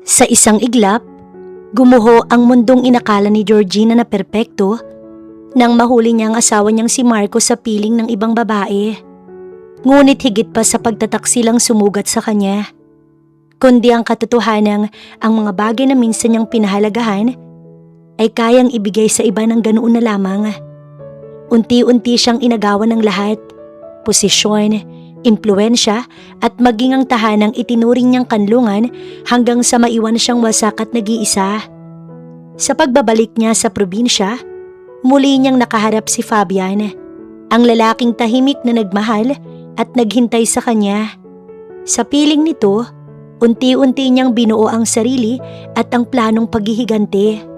Sa isang iglap, gumuho ang mundong inakala ni Georgina na perpekto nang mahuli niya ang asawa niyang si Marco sa piling ng ibang babae. Ngunit higit pa sa pagtataksilang sumugat sa kanya, kundi ang katotohanang ang mga bagay na minsan niyang pinahalagahan ay kayang ibigay sa iba ng ganoon na lamang. Unti-unti siyang inagawan ng lahat, posisyon, impluensya at maging ang tahanang itinuring niyang kanlungan hanggang sa maiwan siyang wasak at nag-iisa. Sa pagbabalik niya sa probinsya, muli niyang nakaharap si Fabian, ang lalaking tahimik na nagmahal at naghintay sa kanya. Sa piling nito, unti-unti niyang binuo ang sarili at ang planong paghihiganti.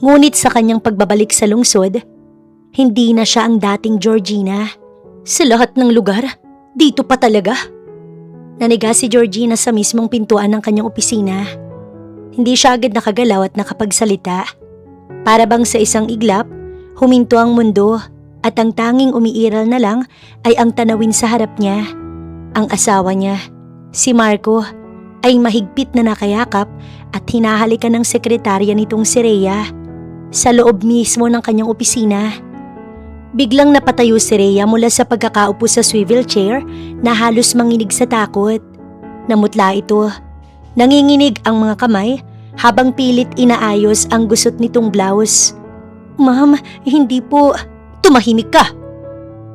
Ngunit sa kanyang pagbabalik sa lungsod, hindi na siya ang dating Georgina. Sa lahat ng lugar, dito pa talaga. Naniga si Georgina sa mismong pintuan ng kanyang opisina. Hindi siya agad nakagalaw at nakapagsalita. Para bang sa isang iglap, huminto ang mundo at ang tanging umiiral na lang ay ang tanawin sa harap niya. Ang asawa niya, si Marco, ay mahigpit na nakayakap at hinahalikan ng sekretarya nitong si Rhea sa loob mismo ng kanyang opisina. Biglang napatayo si Rhea mula sa pagkakaupo sa swivel chair na halos manginig sa takot. Namutla ito. Nanginginig ang mga kamay habang pilit inaayos ang gusot nitong blouse. "Ma'am, hindi po." "Tumahimik ka!"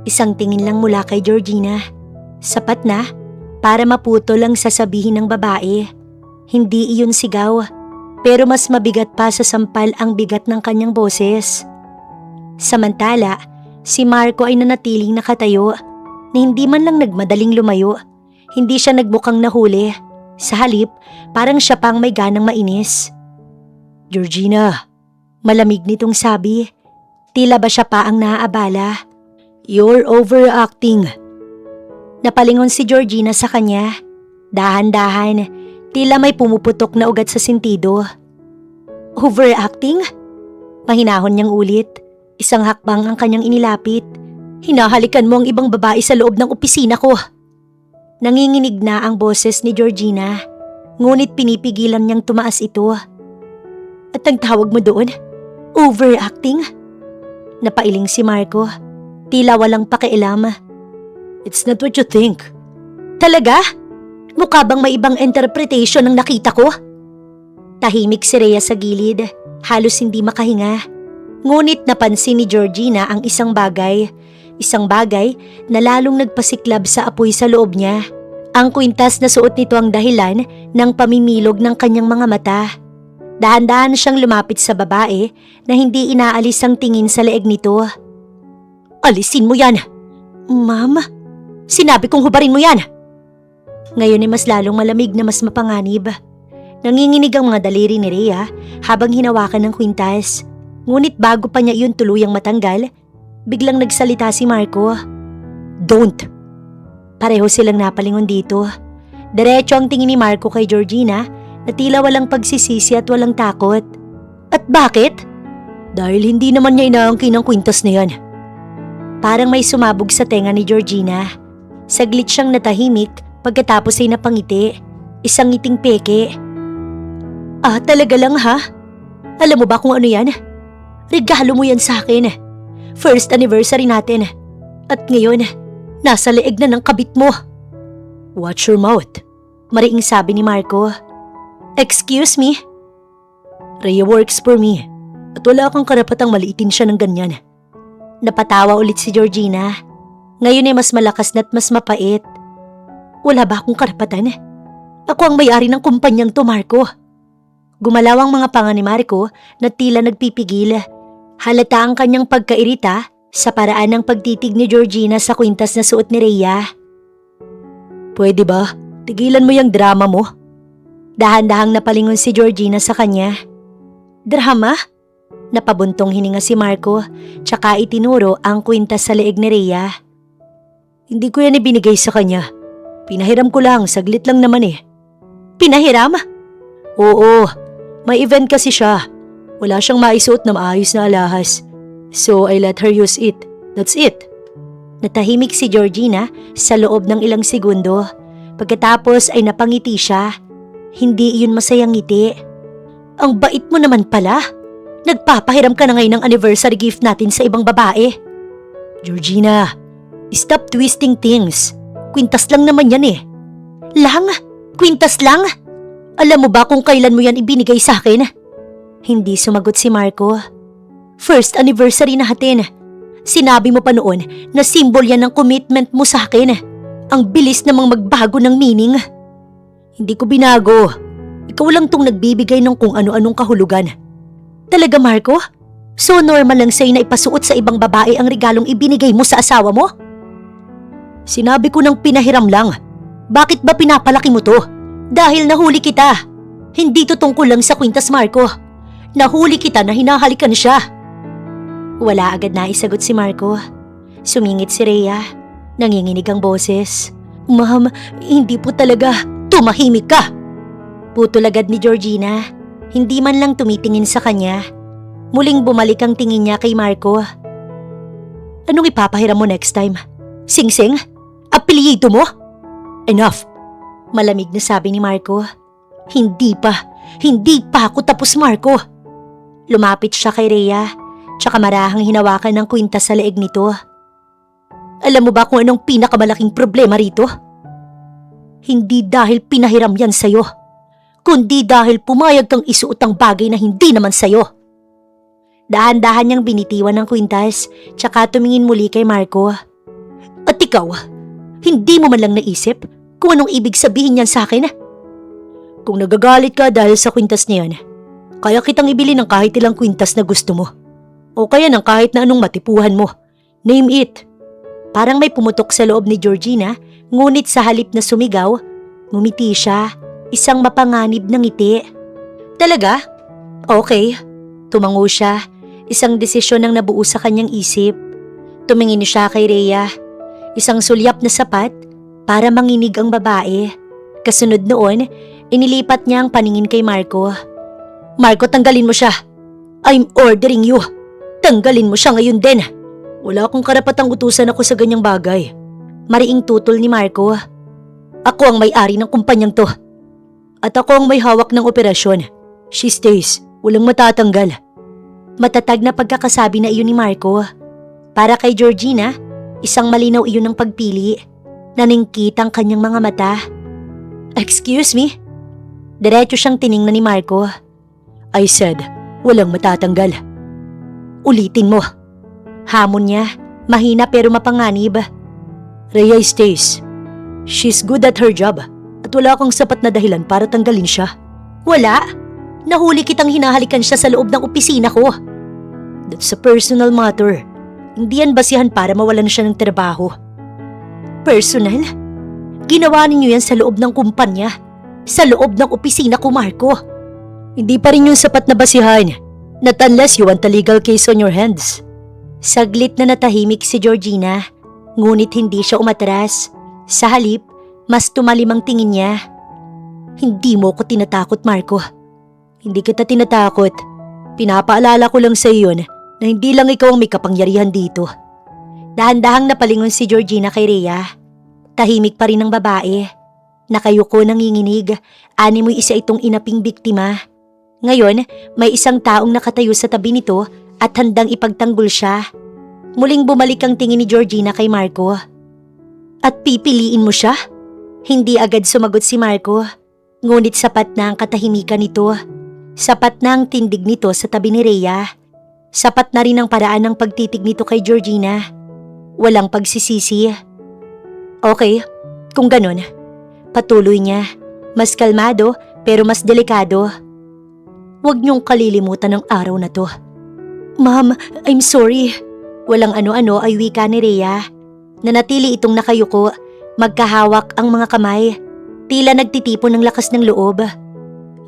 Isang tingin lang mula kay Georgina. Sapat na para maputol ang sasabihin ng babae. Hindi iyon sigaw, pero mas mabigat pa sa sampal ang bigat ng kanyang boses. Samantala, si Marco ay nanatiling nakatayo na hindi man lang nagmadaling lumayo. Hindi siya nagmukhang nahuli. Sa halip, parang siya pang may ganang mainis. "Georgina," malamig nitong sabi. Tila ba siya pa ang naaabala. "You're overacting." Napalingon si Georgina sa kanya. Dahan-dahan, tila may pumuputok na ugat sa sentido. "Overacting?" Mahinahon niyang ulit. Isang hakbang ang kanyang inilapit. "Hinahalikan mo ang ibang babae sa loob ng opisina ko." Nanginginig na ang boses ni Georgina, ngunit pinipigilan niyang tumaas ito. "At ang tawag mo doon? Overacting?" Napailing si Marco. Tila walang pakialam. "It's not what you think." "Talaga? Mukha bang may ibang interpretation ang nakita ko?" Tahimik si Rhea sa gilid, halos hindi makahinga. Ngunit napansin ni Georgina ang isang bagay na lalong nagpasiklab sa apoy sa loob niya. Ang kwintas na suot nito ang dahilan ng pamimilog ng kanyang mga mata. Dahan-dahan siyang lumapit sa babae na hindi inaalis ang tingin sa leeg nito. "Alisin mo yan!" "Ma'am, sinabi kong hubarin mo yan!" Ngayon ay mas lalong malamig na mas mapanganib. Nanginginig ang mga daliri ni Rhea habang hinawakan ng kwintas. Ngunit bago pa niya iyon tuluyang matanggal, biglang nagsalita si Marco. "Don't!" Pareho silang napalingon dito. Diretso ang tingin ni Marco kay Georgina na tila walang pagsisisi at walang takot. "At bakit?" "Dahil hindi naman niya inaangkin ang kwintas na yan." Parang may sumabog sa tenga ni Georgina. Saglit siyang natahimik pagkatapos ay napangiti. Isang ngiting peke. "Ah, talaga lang ha? Alam mo ba kung ano yan? Regalo mo yan sa akin. First anniversary natin. At ngayon, nasa leeg na ng kabit mo." "Watch your mouth," mariing sabi ni Marco. "Excuse me?" "Rhea works for me. At wala kang karapatang maliitin siya ng ganyan." Napatawa ulit si Georgina. Ngayon ay mas malakas na't mas mapait. "Wala ba akong karapatan? Ako ang may-ari ng kumpanyang to, Marco." Gumalaw ang mga panga ni Marco na tila nagpipigil. Halata ang kanyang pagkairita sa paraan ng pagtitig ni Georgina sa kwintas na suot ni Rhea. "Pwede ba? Tigilan mo yung drama mo." Dahan-dahang napalingon si Georgina sa kanya. "Drama?" Napabuntong hininga si Marco, tsaka itinuro ang kwintas sa leeg ni Rhea. "Hindi ko yan ibinigay sa kanya. Pinahiram ko lang, saglit lang naman eh." "Pinahiram?" "Oo, may event kasi siya. Wala siyang maisuot na maayos na alahas. So I let her use it. That's it." Natahimik si Georgina sa loob ng ilang segundo. Pagkatapos ay napangiti siya. Hindi iyon masayang ngiti. Ang bait mo naman pala. Nagpapahiram ka na ngayon ng anniversary gift natin sa ibang babae. Georgina, stop twisting things. Kwintas lang naman yan eh. Lang? Kwintas lang? Alam mo ba kung kailan mo yan ibinigay sa akin? Hindi sumagot si Marco. First anniversary natin. Sinabi mo pa noon na symbol yan ng commitment mo sa akin. Ang bilis namang magbago ng meaning. Hindi ko binago. Ikaw lang tong nagbibigay ng kung ano-anong kahulugan. Talaga, Marco? So normal lang sa'yo na ipasuot sa ibang babae ang regalong ibinigay mo sa asawa mo? Sinabi ko ng pinahiram lang. Bakit ba pinapalaki mo to? Dahil nahuli kita. Hindi to tungkol lang sa kwintas, Marco. Nahuli kita na hinahalikan siya. Wala agad na isagot si Marco. Sumingit si Rhea. Nanginginig ang boses. Ma'am, hindi po talaga. Tumahimik ka! Putol agad ni Georgina. Hindi man lang tumitingin sa kanya. Muling bumalik ang tingin niya kay Marco. Anong ipapahiram mo next time? Sing-sing? Apelyido mo? Enough! Malamig na sabi ni Marco. Hindi pa ako tapos, Marco. Lumapit siya kay Rhea, tsaka marahang hinawakan ng kwintas sa leeg nito. Alam mo ba kung anong pinakamalaking problema rito? Hindi dahil pinahiram yan sa'yo, kundi dahil pumayag kang isuot ang bagay na hindi naman sa'yo. Dahan-dahan niyang binitiwan ng kwintas, tsaka tumingin muli kay Marco. At ikaw, hindi mo man lang naisip kung anong ibig sabihin niyan sa akin? Kung nagagalit ka dahil sa kwintas niyan, kaya kitang ibili ng kahit ilang kwintas na gusto mo. O kaya ng kahit na anong matipuhan mo. Name it. Parang may pumutok sa loob ni Georgina, ngunit sa halip na sumigaw, ngumiti siya, isang mapanganib na ngiti. Talaga? Okay. Tumango siya, isang desisyon ang nabuo sa kanyang isip. Tumingin siya kay Rhea, isang sulyap na sapat para manginig ang babae. Kasunod noon, inilipat niya ang paningin kay Marco. Marco, tanggalin mo siya. I'm ordering you. Tanggalin mo siya ngayon din. Wala akong karapatang utusan ako sa ganyang bagay. Mariing tutol ni Marco. Ako ang may-ari ng kumpanyang to. At ako ang may hawak ng operasyon. She stays. Walang matatanggal. Matatag na pagkakasabi na iyon ni Marco. Para kay Georgina, isang malinaw iyon ng pagpili. Naningkit ang kanyang mga mata. Excuse me? Diretso siyang tiningnan ni Marco. I said, walang matatanggal. Ulitin mo. Hamon niya, mahina pero mapanganib. Rhea stays. She's good at her job at wala kang sapat na dahilan para tanggalin siya. Wala. Nahuli kitang hinahalikan siya sa loob ng opisina ko. That's a personal matter. Hindi yan basihan para mawalan siya ng trabaho. Personal? Ginawa ninyo yan sa loob ng kumpanya. Sa loob ng opisina ko, Marco. Hindi pa rin yung sapat na basihan. Not unless you want a legal case on your hands. Saglit na natahimik si Georgina, ngunit hindi siya umatras. Sa halip, mas tumalim ang tingin niya. Hindi mo ko tinatakot, Marco. Hindi kita tinatakot. Pinapaalala ko lang sa iyon na hindi lang ikaw ang may kapangyarihan dito. Dahan-dahang napalingon si Georgina kay Rhea. Tahimik pa rin ang babae. Nakayuko nanginginig, animoy isa itong inaping biktima. Ngayon, may isang taong nakatayo sa tabi nito at handang ipagtanggol siya. Muling bumalik ang tingin ni Georgina kay Marco. At pipiliin mo siya? Hindi agad sumagot si Marco. Ngunit sapat na ang katahimikan nito. Sapat na ang tindig nito sa tabi ni Rhea. Sapat na rin ang paraan ng pagtitig nito kay Georgina. Walang pagsisisi. Okay, kung ganun. Patuloy niya. Mas kalmado pero mas delikado. Huwag niyong kalilimutan ang araw na to. Ma'am, I'm sorry. Walang ano-ano ay wika ni Rhea. Nanatili itong nakayuko, magkahawak ang mga kamay. Tila nagtitipon ng lakas ng loob.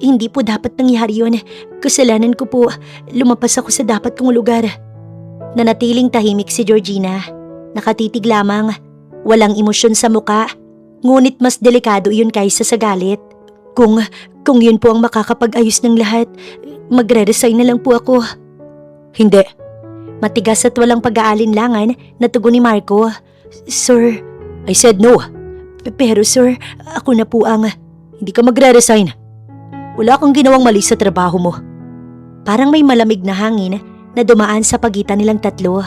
Hindi po dapat nangyari yun. Kasalanan ko po. Lumapas ako sa dapat kong lugar. Nanatiling tahimik si Georgina. Nakatitig lamang. Walang emosyon sa muka. Ngunit mas delikado yun kaysa sa galit. Kung yun po ang makakapag-ayos ng lahat, magre-resign na lang po ako. Hindi. Matigas at walang pag-aalinlangan na tugon ni Marco. Sir, I said no. Pero sir, ako na po ang... Hindi ka magre-resign. Wala kang ginawang mali sa trabaho mo. Parang may malamig na hangin na dumaan sa pagitan nilang tatlo.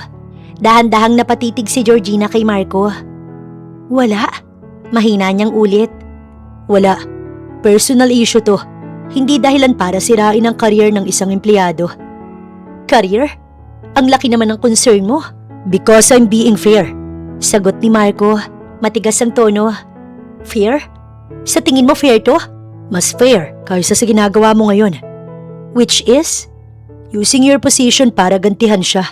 Dahan-dahang napatitig si Georgina kay Marco. Wala. Mahina niyang ulit. Wala. Personal issue to. Hindi dahilan para sirain ang career ng isang empleyado. Career? Ang laki naman ng concern mo. Because I'm being fair. Sagot ni Marco. Matigas ang tono. Fair? Sa tingin mo fair to? Mas fair kaysa sa ginagawa mo ngayon. Which is? Using your position para gantihan siya.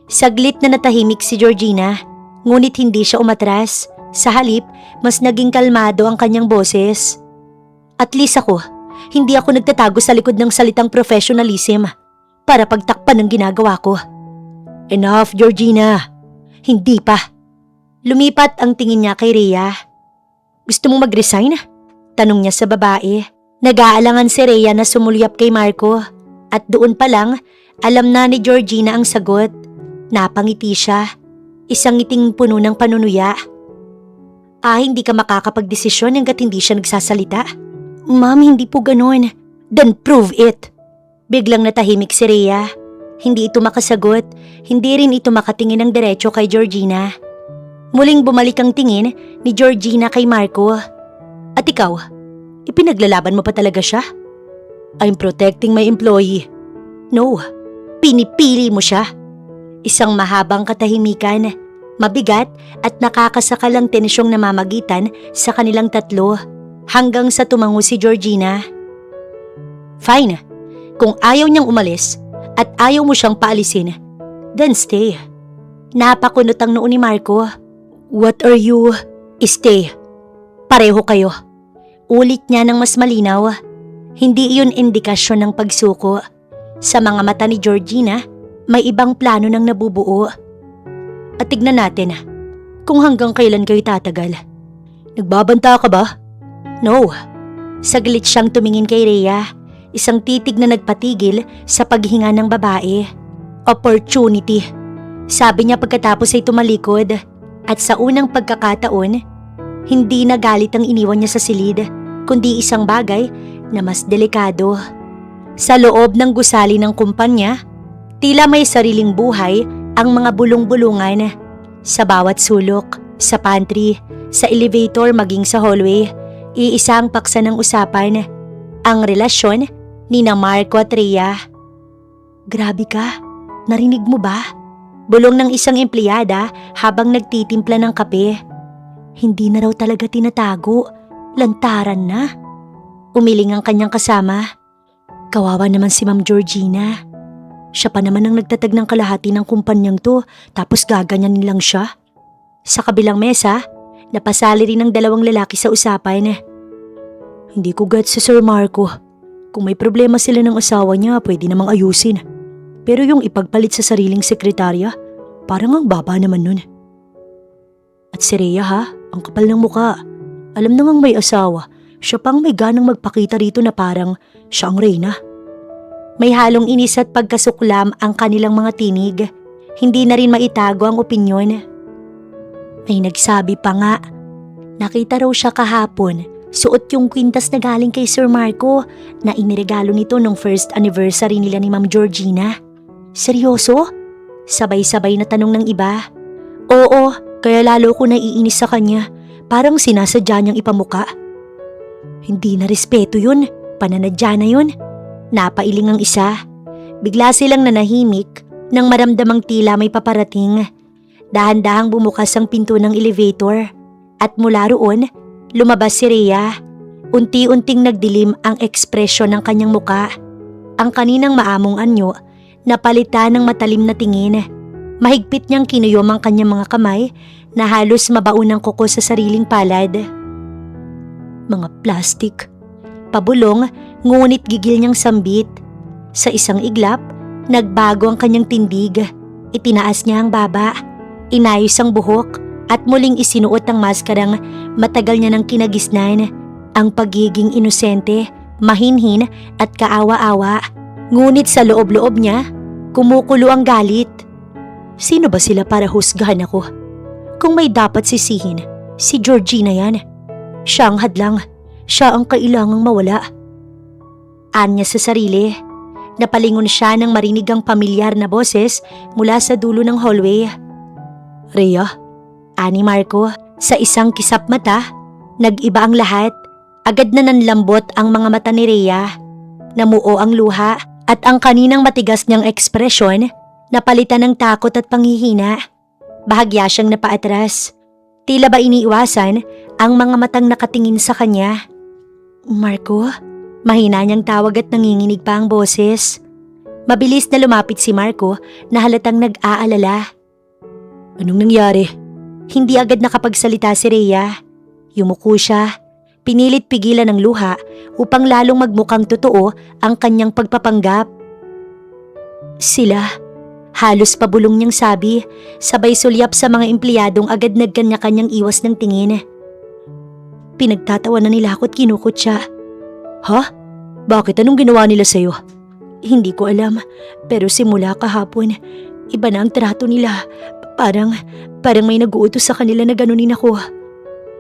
Saglit na natahimik si Georgina, ngunit hindi siya umatras. Sa halip, mas naging kalmado ang kanyang boses. At least ako, hindi ako nagtatago sa likod ng salitang professionalism para pagtakpan ng ginagawa ko. Enough, Georgina. Hindi pa. Lumipat ang tingin niya kay Rhea. Gusto mong mag-resign? Tanong niya sa babae. Nag-aalangan si Rhea na sumulyap kay Marco. At doon pa lang, alam na ni Georgina ang sagot. Napangiti siya. Isang ngiting puno ng panunuya. Hindi ka makakapagdesisyon hanggat hindi siya nagsasalita. Ma'am, hindi po ganun. Then prove it. Biglang natahimik si Rhea. Hindi ito makasagot. Hindi rin ito makatingin ng diretso kay Georgina. Muling bumalik ang tingin ni Georgina kay Marco. At ikaw, ipinaglalaban mo pa talaga siya? I'm protecting my employee. No, pinipili mo siya. Isang mahabang katahimikan, mabigat at nakakasakalang tensyong namamagitan sa kanilang tatlo hanggang sa tumango si Georgina. Fine, kung ayaw niyang umalis at ayaw mo siyang paalisin, then stay. Napakunot ang noo ni Marco. What are you? Stay. Pareho kayo. Ulit niya ng mas malinaw. Hindi iyon indikasyon ng pagsuko. Sa mga mata ni Georgina, may ibang plano nang nabubuo. At tignan natin kung hanggang kailan kayo tatagal. Nagbabanta ka ba? No. Saglit siyang tumingin kay Rhea. Isang titig na nagpatigil sa paghinga ng babae. Opportunity. Sabi niya pagkatapos ay tumalikod. At sa unang pagkakataon, hindi na galit ang iniwan niya sa silid, kundi isang bagay na mas delikado. Sa loob ng gusali ng kumpanya, tila may sariling buhay ang mga bulong-bulungan. Sa bawat sulok, sa pantry, sa elevator maging sa hallway, iisang paksa ng usapan, ang relasyon ni na Marco at Rhea. Grabe ka, narinig mo ba? Bulong ng isang empleyada habang nagtitimpla ng kape. Hindi na raw talaga tinatago, lantaran na. Umiling ang kanyang kasama. Kawawa naman si Ma'am Georgina. Siya pa naman ang nagtatag ng kalahati ng kumpanyang to, tapos gaganyanin lang siya. Sa kabilang mesa, napasali rin ng dalawang lalaki sa usapan. Hindi ko gets si Sir Marco. Kung may problema sila ng asawa niya, pwede namang ayusin. Pero yung ipagpalit sa sariling sekretarya, parang ang baba naman nun. At si Rhea ang kapal ng muka. Alam namang may asawa, siya pang may ganang magpakita rito na parang siya ang reyna. May halong inis at pagkasuklam ang kanilang mga tinig. Hindi na rin maitago ang opinyon. May nagsabi pa nga, nakita raw siya kahapon, suot yung kwintas na galing kay Sir Marco na iniregalo nito nung first anniversary nila ni Ma'am Georgina. Seryoso? Sabay-sabay na tanong ng iba. Oo, kaya lalo ko naiinis sa kanya. Parang sinasadya niyang ipamuka. Hindi na respeto yun. Pananadya na yun. Napailing ang isa. Bigla silang nanahimik nang maramdamang tila may paparating. Dahan-dahang bumukas ang pinto ng elevator. At mula roon, lumabas si Rhea. Unti-unting nagdilim ang ekspresyon ng kanyang muka. Ang kaninang maamong anyo, napalitan ng matalim na tingin. Mahigpit niyang kinuyom ang kanyang mga kamay na halos mabaon ng kuko sa sariling palad. Mga plastik. Pabulong, ngunit gigil niyang sambit. Sa isang iglap, nagbago ang kanyang tindig. Itinaas niya ang baba, inayos ang buhok at muling isinuot ang maskarang matagal niya nang kinagisnan. Ang pagiging inosente, mahinhin at kaawa-awa. Ngunit sa loob-loob niya, kumukulo ang galit. Sino ba sila para husgahan ako? Kung may dapat sisihin, si Georgina yan. Siya ang hadlang. Siya ang kailangang mawala. anya sa sarili. Napalingon siya nang marinig ang pamilyar na boses mula sa dulo ng hallway. Rhea? Ani Marco, sa isang kisap mata, nag-iba ang lahat. Agad na nanlambot ang mga mata ni Rhea. Namuo ang luha at ang kaninang matigas niyang ekspresyon napalitan ng takot at panghihina. Bahagya siyang napaatras. Tila ba iniiwasan ang mga matang nakatingin sa kanya. Marco? Mahina niyang tawag at nanginginig pa ang boses. Mabilis na lumapit si Marco na halatang nag-aalala. Anong nangyari? Hindi agad nakapagsalita si Rhea. Yumuko siya. Pinilit pigilan ng luha upang lalong magmukhang totoo ang kanyang pagpapanggap. Sila, halos pabulong niyang sabi, sabay sulyap sa mga empleyadong agad nagkanya-kanyang iwas ng tingin. Pinagtatawanan nila ako at kinukot siya. Ha? Bakit? Anong ginawa nila sa'yo? Hindi ko alam, pero simula kahapon, iba na ang trato nila. Parang may nag-uutos sa kanila na ganunin ako.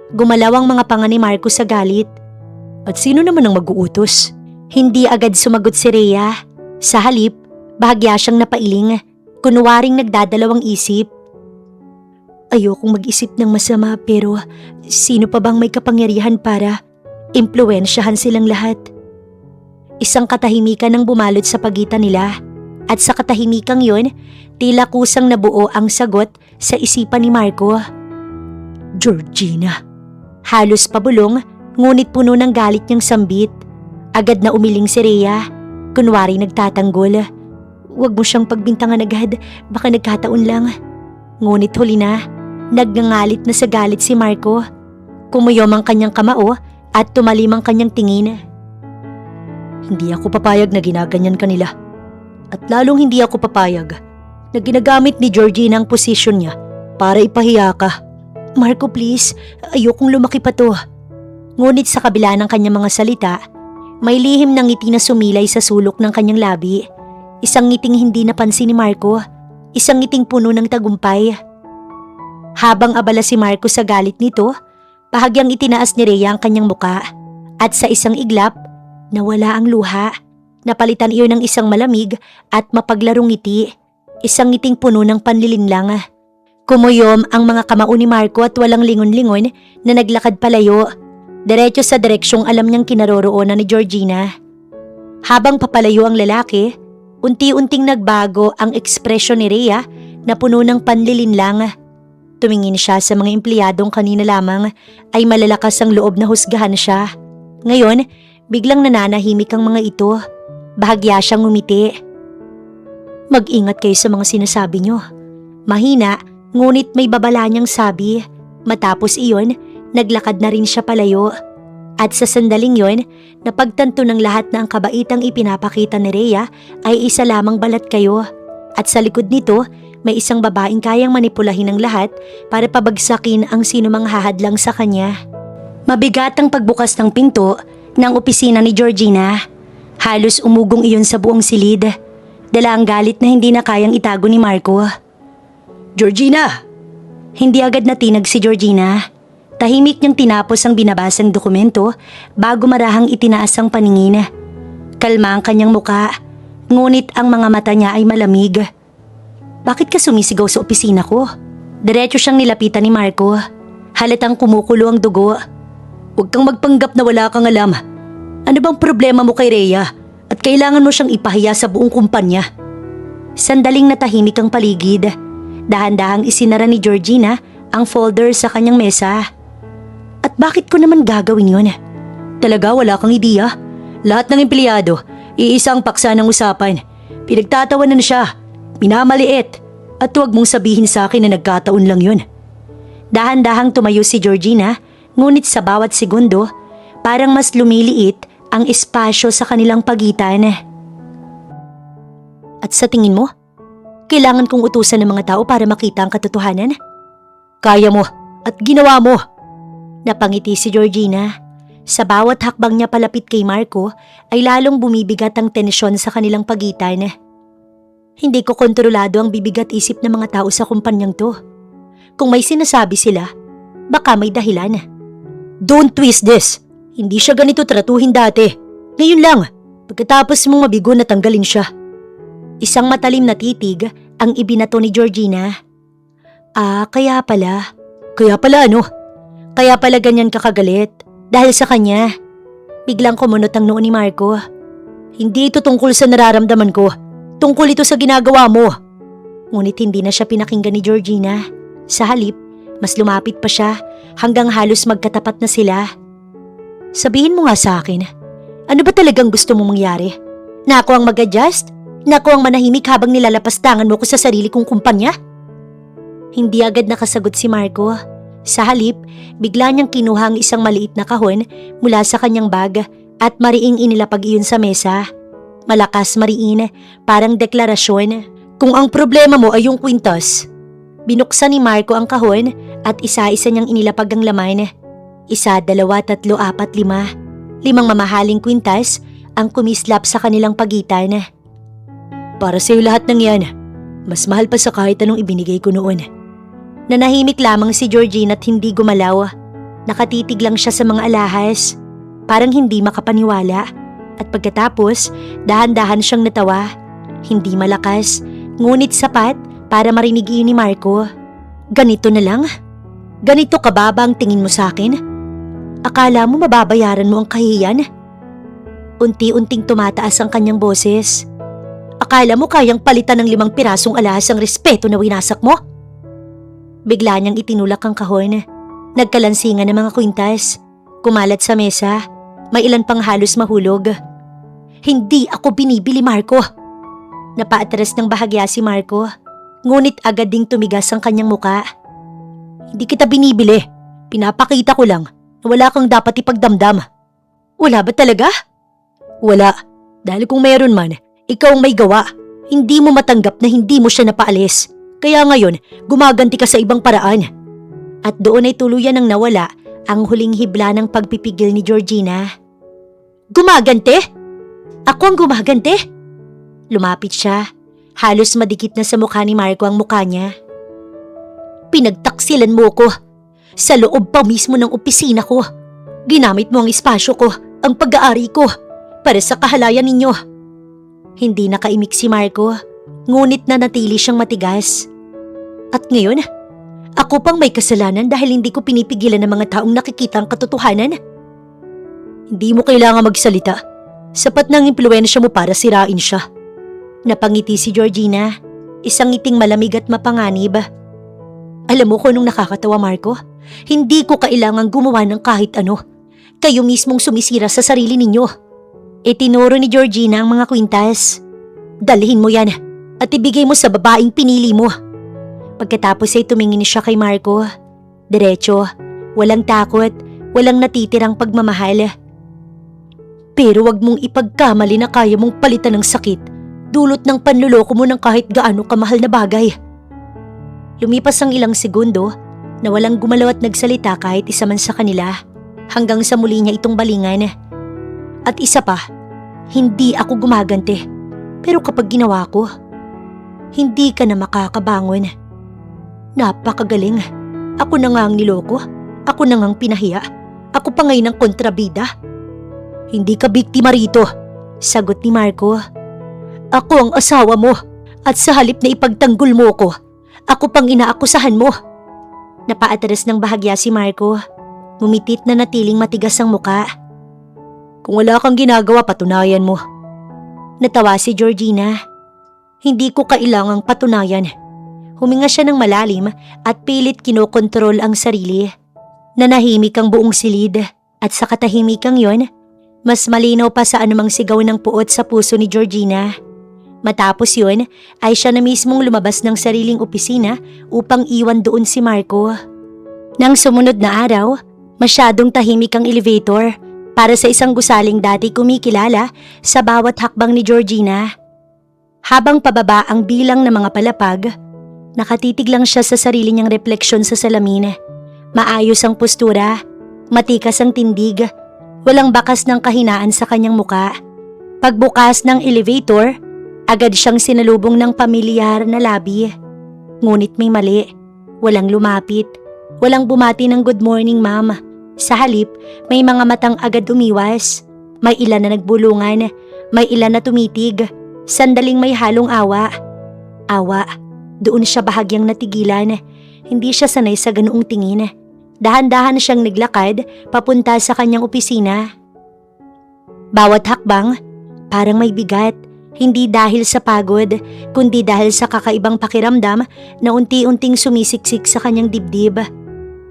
Gumalaw ang mga panga ni Marco sa galit. At sino naman ang mag-uutos? Hindi agad sumagot si Rhea. Sa halip, bahagya siyang napailing, kunwaring nagdadalawang isip. Ayokong mag-isip ng masama pero sino pa bang may kapangyarihan para impluwensyahan silang lahat? Isang katahimikan ang bumalot sa pagitan nila at sa katahimikang yun, tila kusang nabuo ang sagot sa isipan ni Marco. Georgina. Halos pabulong, ngunit puno ng galit niyang sambit. Agad na umiling si Rhea, kunwari nagtatanggol. Huwag mo siyang pagbintangan agad, baka nagkataon lang. Ngunit huli na, nagngangalit na sa galit si Marco. Kumuyom ang kanyang kamao at tumalim ang kanyang tingin. Hindi ako papayag na ginaganyan kanila. At lalong hindi ako papayag na ginagamit ni Georgina ang posisyon niya para ipahiya ka. Marco, please, ayokong lumaki pa to. Ngunit sa kabila ng kanyang mga salita, may lihim ng ngiti na sumilay sa sulok ng kanyang labi. Isang ngiting hindi napansin ni Marco, isang ngiting puno ng tagumpay. Habang abala si Marco sa galit nito, bahagyang itinaas ni Rhea ang kanyang muka at sa isang iglap, nawala ang luha. Napalitan iyon ng isang malamig at mapaglarong ngiti, isang ngiting puno ng panlilinlang. Kumuyom ang mga kamao ni Marco at walang lingon-lingon na naglakad palayo, diretso sa direksyong alam niyang kinaroroonan ni Georgina. Habang papalayo ang lalaki, unti-unting nagbago ang ekspresyon ni Rhea na puno ng panlilinlang. Tumingin siya sa mga empleyadong kanina lamang ay malalakas ang loob na husgahan siya. Ngayon, biglang nananahimik ang mga ito. Bahagya siyang ngumiti. Mag-ingat kayo sa mga sinasabi niyo. Mahina, ngunit may babala niyang sabi. Matapos iyon, naglakad na rin siya palayo. At sa sandaling yon, napagtanto ng lahat na ang kabaitang ipinapakita ni Rhea ay isa lamang balat kayo. At sa likod nito, may isang babaeng kayang manipulahin ng lahat para pabagsakin ang sinumang hahadlang sa kanya. Mabigat ang pagbukas ng pinto ng opisina ni Georgina. Halos umugong iyon sa buong silid. Dala ang galit na hindi na kayang itago ni Marco. Georgina! Hindi agad natinag si Georgina. Tahimik niyang tinapos ang binabasang dokumento bago marahang itinaas ang paningin. Kalma ang kanyang muka, ngunit ang mga mata niya ay malamig. Bakit ka sumisigaw sa opisina ko? Diretso siyang nilapitan ni Marco. Halatang kumukulo ang dugo. Huwag kang magpanggap na wala kang alam. Ano bang problema mo kay Rhea at kailangan mo siyang ipahiya sa buong kumpanya? Sandaling natahimik ang paligid. Dahan-dahang isinara ni Georgina ang folder sa kanyang mesa. At bakit ko naman gagawin yun? Talaga wala kang ideya? Lahat ng empleyado, iisang paksa ng usapan. Pinagtatawanan siya, minamaliit, at huwag mong sabihin sa akin na nagkataon lang yun. Dahan-dahang tumayo si Georgina, ngunit sa bawat segundo, parang mas lumiliit ang espasyo sa kanilang pagitan. At sa tingin mo, kailangan kong utusan ng mga tao para makita ang katotohanan? Kaya mo at ginawa mo. Napangiti si Georgina. Sa bawat hakbang niya palapit kay Marco ay lalong bumibigat ang tensyon sa kanilang pagitan. Hindi ko kontrolado ang bibigat isip ng mga tao sa kumpanyang to. Kung may sinasabi sila, baka may dahilan. Don't twist this. Hindi siya ganito tratuhin dati. Ngayon lang. Pagkatapos mong mabigo na tanggalin siya. Isang matalim na titig ang ibinato ni Georgina. Kaya pala. Kaya pala ano? Kaya pala ganyan kakagalit. Dahil sa kanya. Biglang kumunot ang noo ni Marco. Hindi ito tungkol sa nararamdaman ko. Tungkol ito sa ginagawa mo. Ngunit hindi na siya pinakinggan ni Georgina. Sa halip, mas lumapit pa siya hanggang halos magkatapat na sila. Sabihin mo nga sa akin, ano ba talagang gusto mong mangyari? Na ako ang mag-adjust? Na ako ang manahimik habang nilalapastangan mo ko sa sarili kong kumpanya? Hindi agad nakasagot si Marco. Sa halip, bigla niyang kinuha ang isang maliit na kahon mula sa kanyang bag at mariing inilapag iyon sa mesa. Malakas mariin, parang deklarasyon. Kung ang problema mo ay yung kwintas. Binuksan ni Marco ang kahon at isa-isa niyang inilapag ang laman. 1, 2, 3, 4, 5. 5 mamahaling kwintas ang kumislap sa kanilang pagitan. Para sa'yo lahat ng yan. Mas mahal pa sa kahit anong ibinigay ko noon. Nanahimik lamang si Georgina at hindi gumalaw. Nakatitig lang siya sa mga alahas. Parang hindi makapaniwala. At pagkatapos, dahan-dahan siyang natawa. Hindi malakas, ngunit sapat para marinig iyon ni Marco. Ganito na lang? Ganito kababa ang tingin mo sa akin? Akala mo mababayaran mo ang kahiyan? Unti-unting tumataas ang kanyang boses. Akala mo kayang palitan ng 5 pirasong alahas ang respeto na winasak mo? Bigla niyang itinulak ang kahon. Nagkalansingan ng mga kwintas. Kumalat sa mesa. May ilan pang halos mahulog. Hindi ako binibili, Marco. Napaatras ng bahagya si Marco. Ngunit agad ding tumigas ang kanyang muka. Hindi kita binibili. Pinapakita ko lang na wala kang dapat ipagdamdam. Wala ba talaga? Wala. Dahil kung mayroon man, ikaw ang may gawa. Hindi mo matanggap na hindi mo siya napaalis. Kaya ngayon, gumaganti ka sa ibang paraan. At doon ay tuluyan ang nawala ang huling hibla ng pagpipigil ni Georgina. Gumaganti? Ako ang gumaganti? Lumapit siya. Halos madikit na sa mukha ni Marco ang mukha niya. Pinagtaksilan mo ko. Sa loob pa mismo ng opisina ko. Ginamit mo ang espasyo ko, ang pag-aari ko, para sa kahalayan ninyo. Hindi nakaimik si Marco, ngunit nanatili siyang matigas. At ngayon, ako pang may kasalanan dahil hindi ko pinipigilan ng mga taong nakikita ang katotohanan? Hindi mo kailangan magsalita. Sapat ng impluwensya mo para sirain siya. Napangiti si Georgina, isang ngiting malamig at mapanganib. Alam mo kung anong nakakatawa, Marco? Hindi ko kailangang gumawa ng kahit ano. Kayo mismong sumisira sa sarili ninyo. Itinuro ni Georgina ang mga kwintas. Dalhin mo yan at ibigay mo sa babaeng pinili mo. Pagkatapos ay tumingin siya kay Marco. Diretso, walang takot, walang natitirang pagmamahal. Pero wag mong ipagkamali na kaya mong palitan ng sakit, dulot ng panluloko mo ng kahit gaano kamahal na bagay. Lumipas ang ilang segundo na walang gumalaw at nagsalita kahit isa man sa kanila hanggang sa muli niya itong balingan. At isa pa, hindi ako gumaganti. Pero kapag ginawa ko, hindi ka na makakabangon. Napakagaling. Ako na nga ang niloko. Ako na nga ang pinahiya. Ako pa ngayon ang kontrabida. Hindi ka biktima rito, sagot ni Marco. Ako ang asawa mo at sa halip na ipagtanggol mo ko, ako pang inaakusahan mo. Napaatras ng bahagya si Marco. Mumitit na natiling matigas ang muka. Kung wala kang ginagawa, patunayan mo. Natawa si Georgina. Hindi ko kailangang patunayan. Huminga siya ng malalim at pilit kinokontrol ang sarili. Nanahimik ang buong silid at sa katahimikang yon, mas malinaw pa sa anumang sigaw ng puot sa puso ni Georgina. Matapos yun ay siya na mismong lumabas ng sariling opisina upang iwan doon si Marco. Nang sumunod na araw, masyadong tahimik ang elevator para sa isang gusaling dati kumikilala sa bawat hakbang ni Georgina. Habang pababa ang bilang ng mga palapag, nakatitig lang siya sa sarili niyang refleksyon sa salamin. Maayos ang postura, matikas ang tindig, walang bakas ng kahinaan sa kanyang muka. Pagbukas ng elevator, agad siyang sinalubong ng pamilyar na labi. Ngunit may mali, walang lumapit, walang bumati ng good morning ma'am. Sa halip, may mga matang agad umiwas. May ilan na nagbulungan, May ilan na tumitig, sandaling may halong awa. Awa, doon siya bahagyang natigilan. Hindi siya sanay sa ganoong tingin. Dahan-dahan siyang naglakad papunta sa kanyang opisina. Bawat hakbang, parang may bigat. Hindi dahil sa pagod, kundi dahil sa kakaibang pakiramdam na unti-unting sumisiksik sa kanyang dibdib.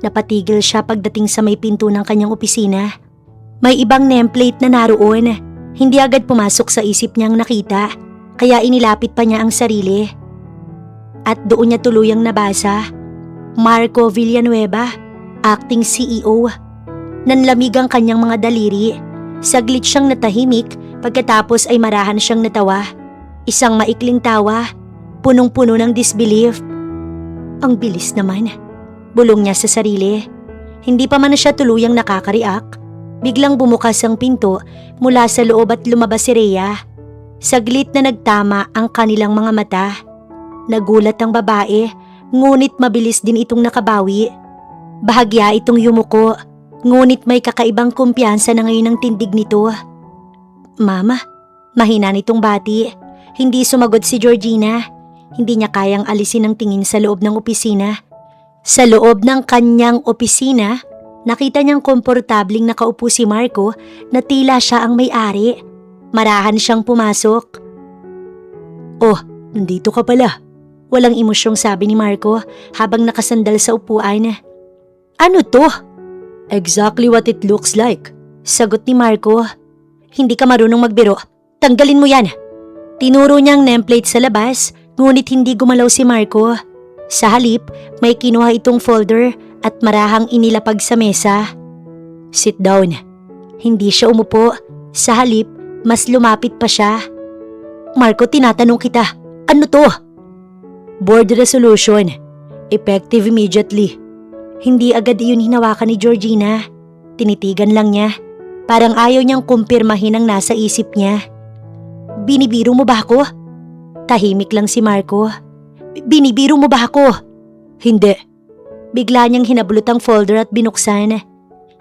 Napatigil siya pagdating sa may pinto ng kanyang opisina. May ibang nameplate na naroon. Hindi agad pumasok sa isip niyang nakita, kaya inilapit pa niya ang sarili. At doon niya tuluyang nabasa, Marco Villanueva, acting CEO. Nanlamig ang kanyang mga daliri. Saglit siyang natahimik, pagkatapos ay marahan siyang natawa. Isang maikling tawa, punong-puno ng disbelief. Ang bilis naman, bulong niya sa sarili. Hindi pa man siya tuluyang nakakariak. Biglang bumukas ang pinto mula sa loob at lumabas si Rhea. Saglit na nagtama ang kanilang mga mata. Nagulat ang babae, ngunit mabilis din itong nakabawi. Bahagya itong yumuko, ngunit may kakaibang kumpiyansa na ngayon ang tindig nito. Mama, mahina nitong bati. Hindi sumagot si Georgina. Hindi niya kayang alisin ang tingin sa loob ng opisina. Sa loob ng kanyang opisina, nakita niyang komportabling nakaupo si Marco na tila siya ang may-ari. Marahan siyang pumasok. Oh, nandito ka pala. Walang emosyong sabi ni Marco habang nakasandal sa upuan. Ano to? Exactly what it looks like, sagot ni Marco. Hindi ka marunong magbiro. Tanggalin mo yan. Tinuro niyang nameplate sa labas, ngunit hindi gumalaw si Marco. Sa halip, may kinuha itong folder at marahang inilapag sa mesa. Sit down. Hindi siya umupo. Sa halip, mas lumapit pa siya. Marco, tinatanong kita, ano to? Board resolution. Effective immediately. Hindi agad iyon hinawakan ni Georgina. Tinitigan lang niya. Parang ayaw niyang kumpirmahin ang nasa isip niya. Binibiro mo ba ako? Tahimik lang si Marco. Binibiro mo ba ako? Hindi. Bigla niyang hinablot ang folder at binuksan.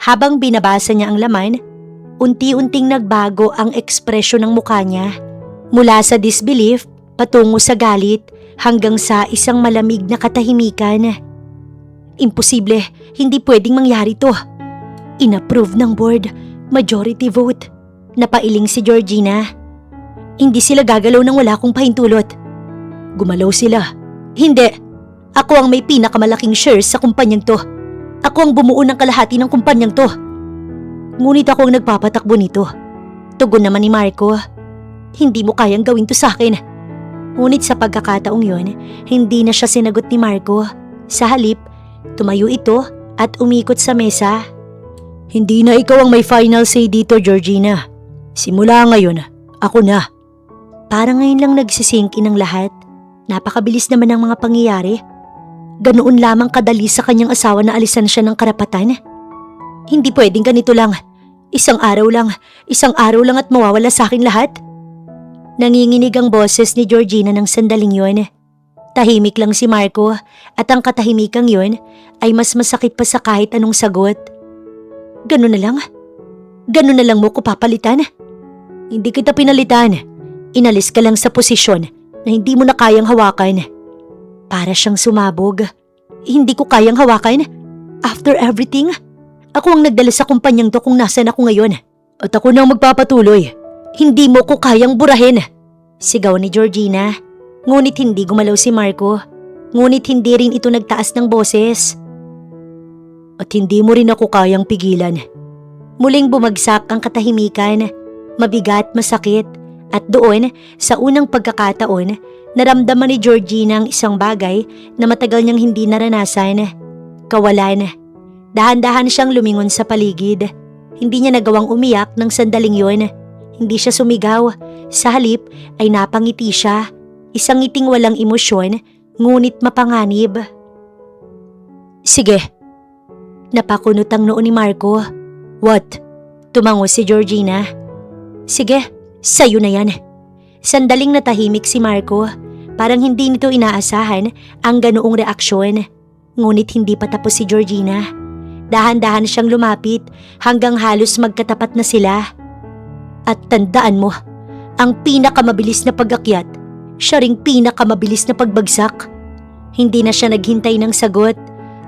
Habang binabasa niya ang laman, unti-unting nagbago ang ekspresyon ng mukha niya. Mula sa disbelief, patungo sa galit, hanggang sa isang malamig na katahimikan. Imposible, hindi pwedeng mangyari to. Inapprove ng board, majority vote. Napailing si Georgina. Hindi sila gagalaw nang wala akong pahintulot. Gumalaw sila. Hindi. Ako ang may pinakamalaking shares sa kumpanyang to. Ako ang bumuo ng kalahati ng kumpanyang to. Ngunit ako ang nagpapatakbo nito. Tugon naman ni Marco. Hindi mo kayang gawin to sa akin. Ngunit sa pagkakataong yun, hindi na siya sinagot ni Marco. Sa halip, tumayo ito at umikot sa mesa. Hindi na ikaw ang may final say dito, Georgina. Simula ngayon, ako na. Parang ngayon lang nagsisink in ang lahat. Napakabilis naman ng mga pangyayari. Ganoon lamang kadali sa kanyang asawa na alisan siya ng karapatan. Hindi pwedeng ganito lang. Isang araw lang at mawawala sa akin lahat. Nanginginig ang boses ni Georgina ng sandaling yun. Tahimik lang si Marco at ang katahimikang yun ay mas masakit pa sa kahit anong sagot. Ganun na lang? Ganun na lang mo ko papalitan? Hindi kita pinalitan. Inalis ka lang sa posisyon na hindi mo na kayang hawakan. Para siyang sumabog. Hindi ko kayang hawakan. After everything, ako ang nagdala sa kumpanyang to kung nasan ako ngayon. At ako na ang magpapatuloy. Hindi mo ko kayang burahin. Sigaw ni Georgina. Ngunit hindi gumalaw si Marco. Ngunit hindi rin ito nagtaas ng boses. At hindi mo rin ako kayang pigilan. Muling bumagsak ang katahimikan. Mabigat, masakit. At doon, sa unang pagkakataon, naramdaman ni Georgina ang isang bagay na matagal niyang hindi naranasan. Kawalan. Dahan-dahan siyang lumingon sa paligid. Hindi niya nagawang umiyak ng sandaling yun. Hindi siya sumigaw. Sa halip ay napangiti siya. Isang ngiting walang emosyon, ngunit mapanganib. Sige. Napakunot ang noo ni Marco. What? Tumango si Georgina. Sige, sayo na yan. Sandaling natahimik si Marco. Parang hindi nito inaasahan ang ganoong reaksyon. Ngunit hindi pa tapos si Georgina. Dahan-dahan siyang lumapit hanggang halos magkatapat na sila. At tandaan mo, Ang pinakamabilis na pag-akyat, siya ring pinakamabilis na pagbagsak. Hindi na siya naghintay ng sagot.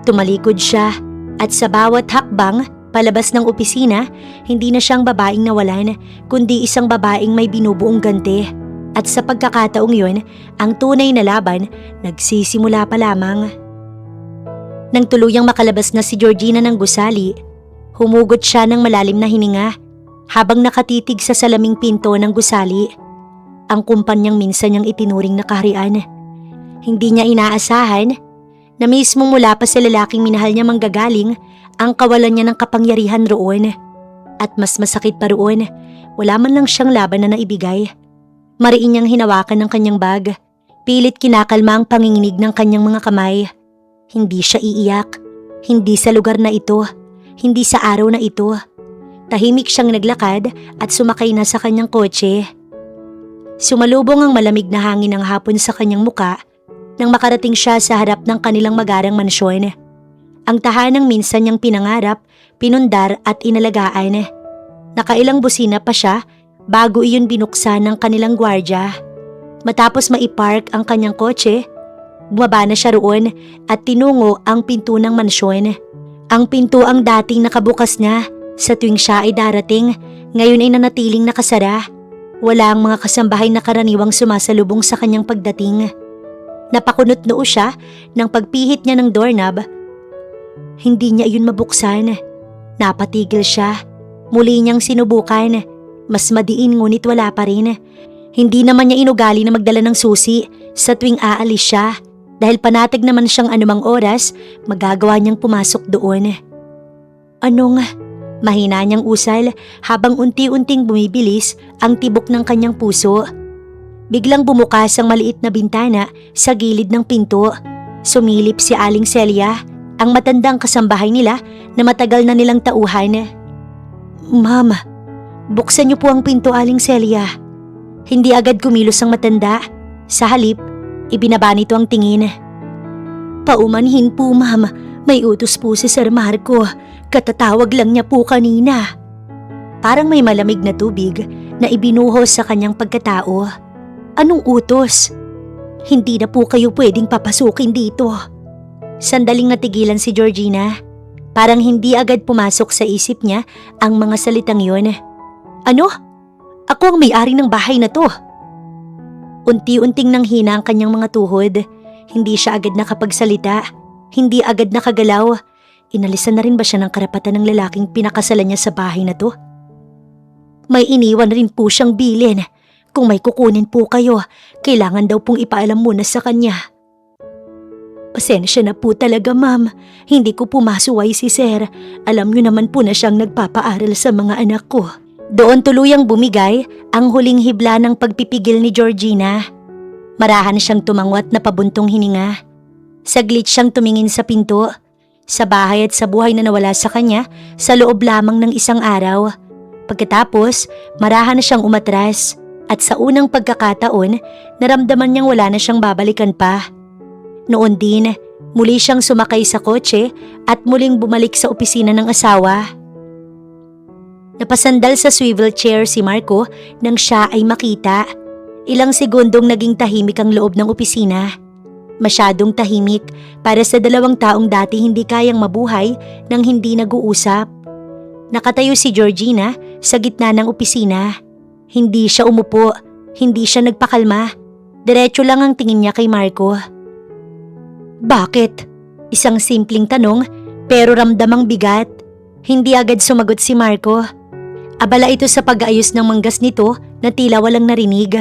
Tumalikod siya at sa bawat hakbang palabas ng opisina, hindi na siyang babaeng nawalan, kundi isang babaeng may binubuong ganti. At sa pagkakataong yun, ang tunay na laban nagsisimula pa lamang. Nang tuluyang makalabas na si Georgina ng gusali, humugot siya ng malalim na hininga habang nakatitig sa salaming pinto ng gusali. Ang kumpanyang minsan niyang itinuring na kaharian. Hindi niya inaasahan na mismo mula pa sa lalaking minahal niya manggagaling ang kawalan niya ng kapangyarihan roon. At mas masakit pa roon, wala man lang siyang laban na naibigay. Mariin niyang hinawakan ng kanyang bag. Pilit kinakalma ang panginginig ng kanyang mga kamay. Hindi siya iiyak. Hindi sa lugar na ito. Hindi sa araw na ito. Tahimik siyang naglakad at sumakay na sa kanyang kotse. Sumalubong ang malamig na hangin ng hapon sa kanyang muka nang makarating siya sa harap ng kanilang magarang mansyon. Ang tahanang minsan niyang pinangarap, pinundar at inalagaan. Nakailang busina pa siya bago iyon binuksan ng kanilang gwardya. Matapos maipark ang kanyang kotse, bumaba na siya roon at tinungo ang pinto ng mansyon. Ang pinto ang dating nakabukas na sa tuwing siya ay darating, ngayon ay nanatiling nakasara. Wala ang mga kasambahay na karaniwang sumasalubong sa kanyang pagdating. Napakunot noo siya nang pagpihit niya ng doorknob. Hindi niya iyon mabuksan. Napatigil siya. Muli niyang sinubukan. Mas madiin ngunit wala pa rin. Hindi naman niya inugali na magdala ng susi sa tuwing aalis siya dahil panatag naman siyang anumang oras magagawa niyang pumasok doon. Anong? Mahina niyang usal habang unti-unting bumibilis ang tibok ng kanyang puso. Biglang bumukas ang maliit na bintana sa gilid ng pinto. Sumilip si Aling Celia, ang matandang kasambahay nila na matagal na nilang tauhan. Ma'am, buksan niyo po ang pinto, Aling Celia. Hindi agad kumilos ang matanda. Sa halip, ibinaba nito ang tingin. Paumanhin po, ma'am. May utos po si Sir Marco. Katatawag lang niya po kanina. Parang may malamig na tubig na ibinuhos sa kanyang pagkatao. Anong utos? Hindi na po kayo pwedeng papasukin dito. Sandaling natigilan si Georgina. Parang hindi agad pumasok sa isip niya ang mga salitang yon. Ano? Ako ang may-ari ng bahay na to. Unti-unting nanghina ang kanyang mga tuhod. Hindi siya agad nakapagsalita. Hindi agad nakagalaw. Inalisan na rin ba siya ng karapatan ng lalaking pinakasalan niya sa bahay na to? May iniwan rin po siyang bilin. Kung may kukunin po kayo, kailangan daw pong ipaalam muna sa kanya. Pasensya na po talaga, ma'am. Hindi ko po masuway si Sir. Alam niyo naman po na siyang nagpapaaral sa mga anak ko. Doon tuluyang bumigay ang huling hibla ng pagpipigil ni Georgina. Marahan siyang tumangwat na pabuntong hininga. Saglit siyang tumingin sa pinto. Sa bahay at sa buhay na nawala sa kanya sa loob lamang ng isang araw. Pagkatapos, marahan na siyang umatras at sa unang pagkakataon, naramdaman niyang wala na siyang babalikan pa. Noon din, muli siyang sumakay sa kotse at muling bumalik sa opisina ng asawa. Napasandal sa swivel chair si Marco nang siya ay makita. Ilang segundong naging tahimik ang loob ng opisina. Masyadong tahimik para sa dalawang taong dati hindi kayang mabuhay nang hindi nag-uusap. Nakatayo si Georgina sa gitna ng opisina. Hindi siya umupo, hindi siya nagpakalma. Diretso lang ang tingin niya kay Marco. Bakit? Isang simpleng tanong pero ramdamang bigat. Hindi agad sumagot si Marco. Abala ito sa pag-aayos ng manggas nito na tila walang narinig.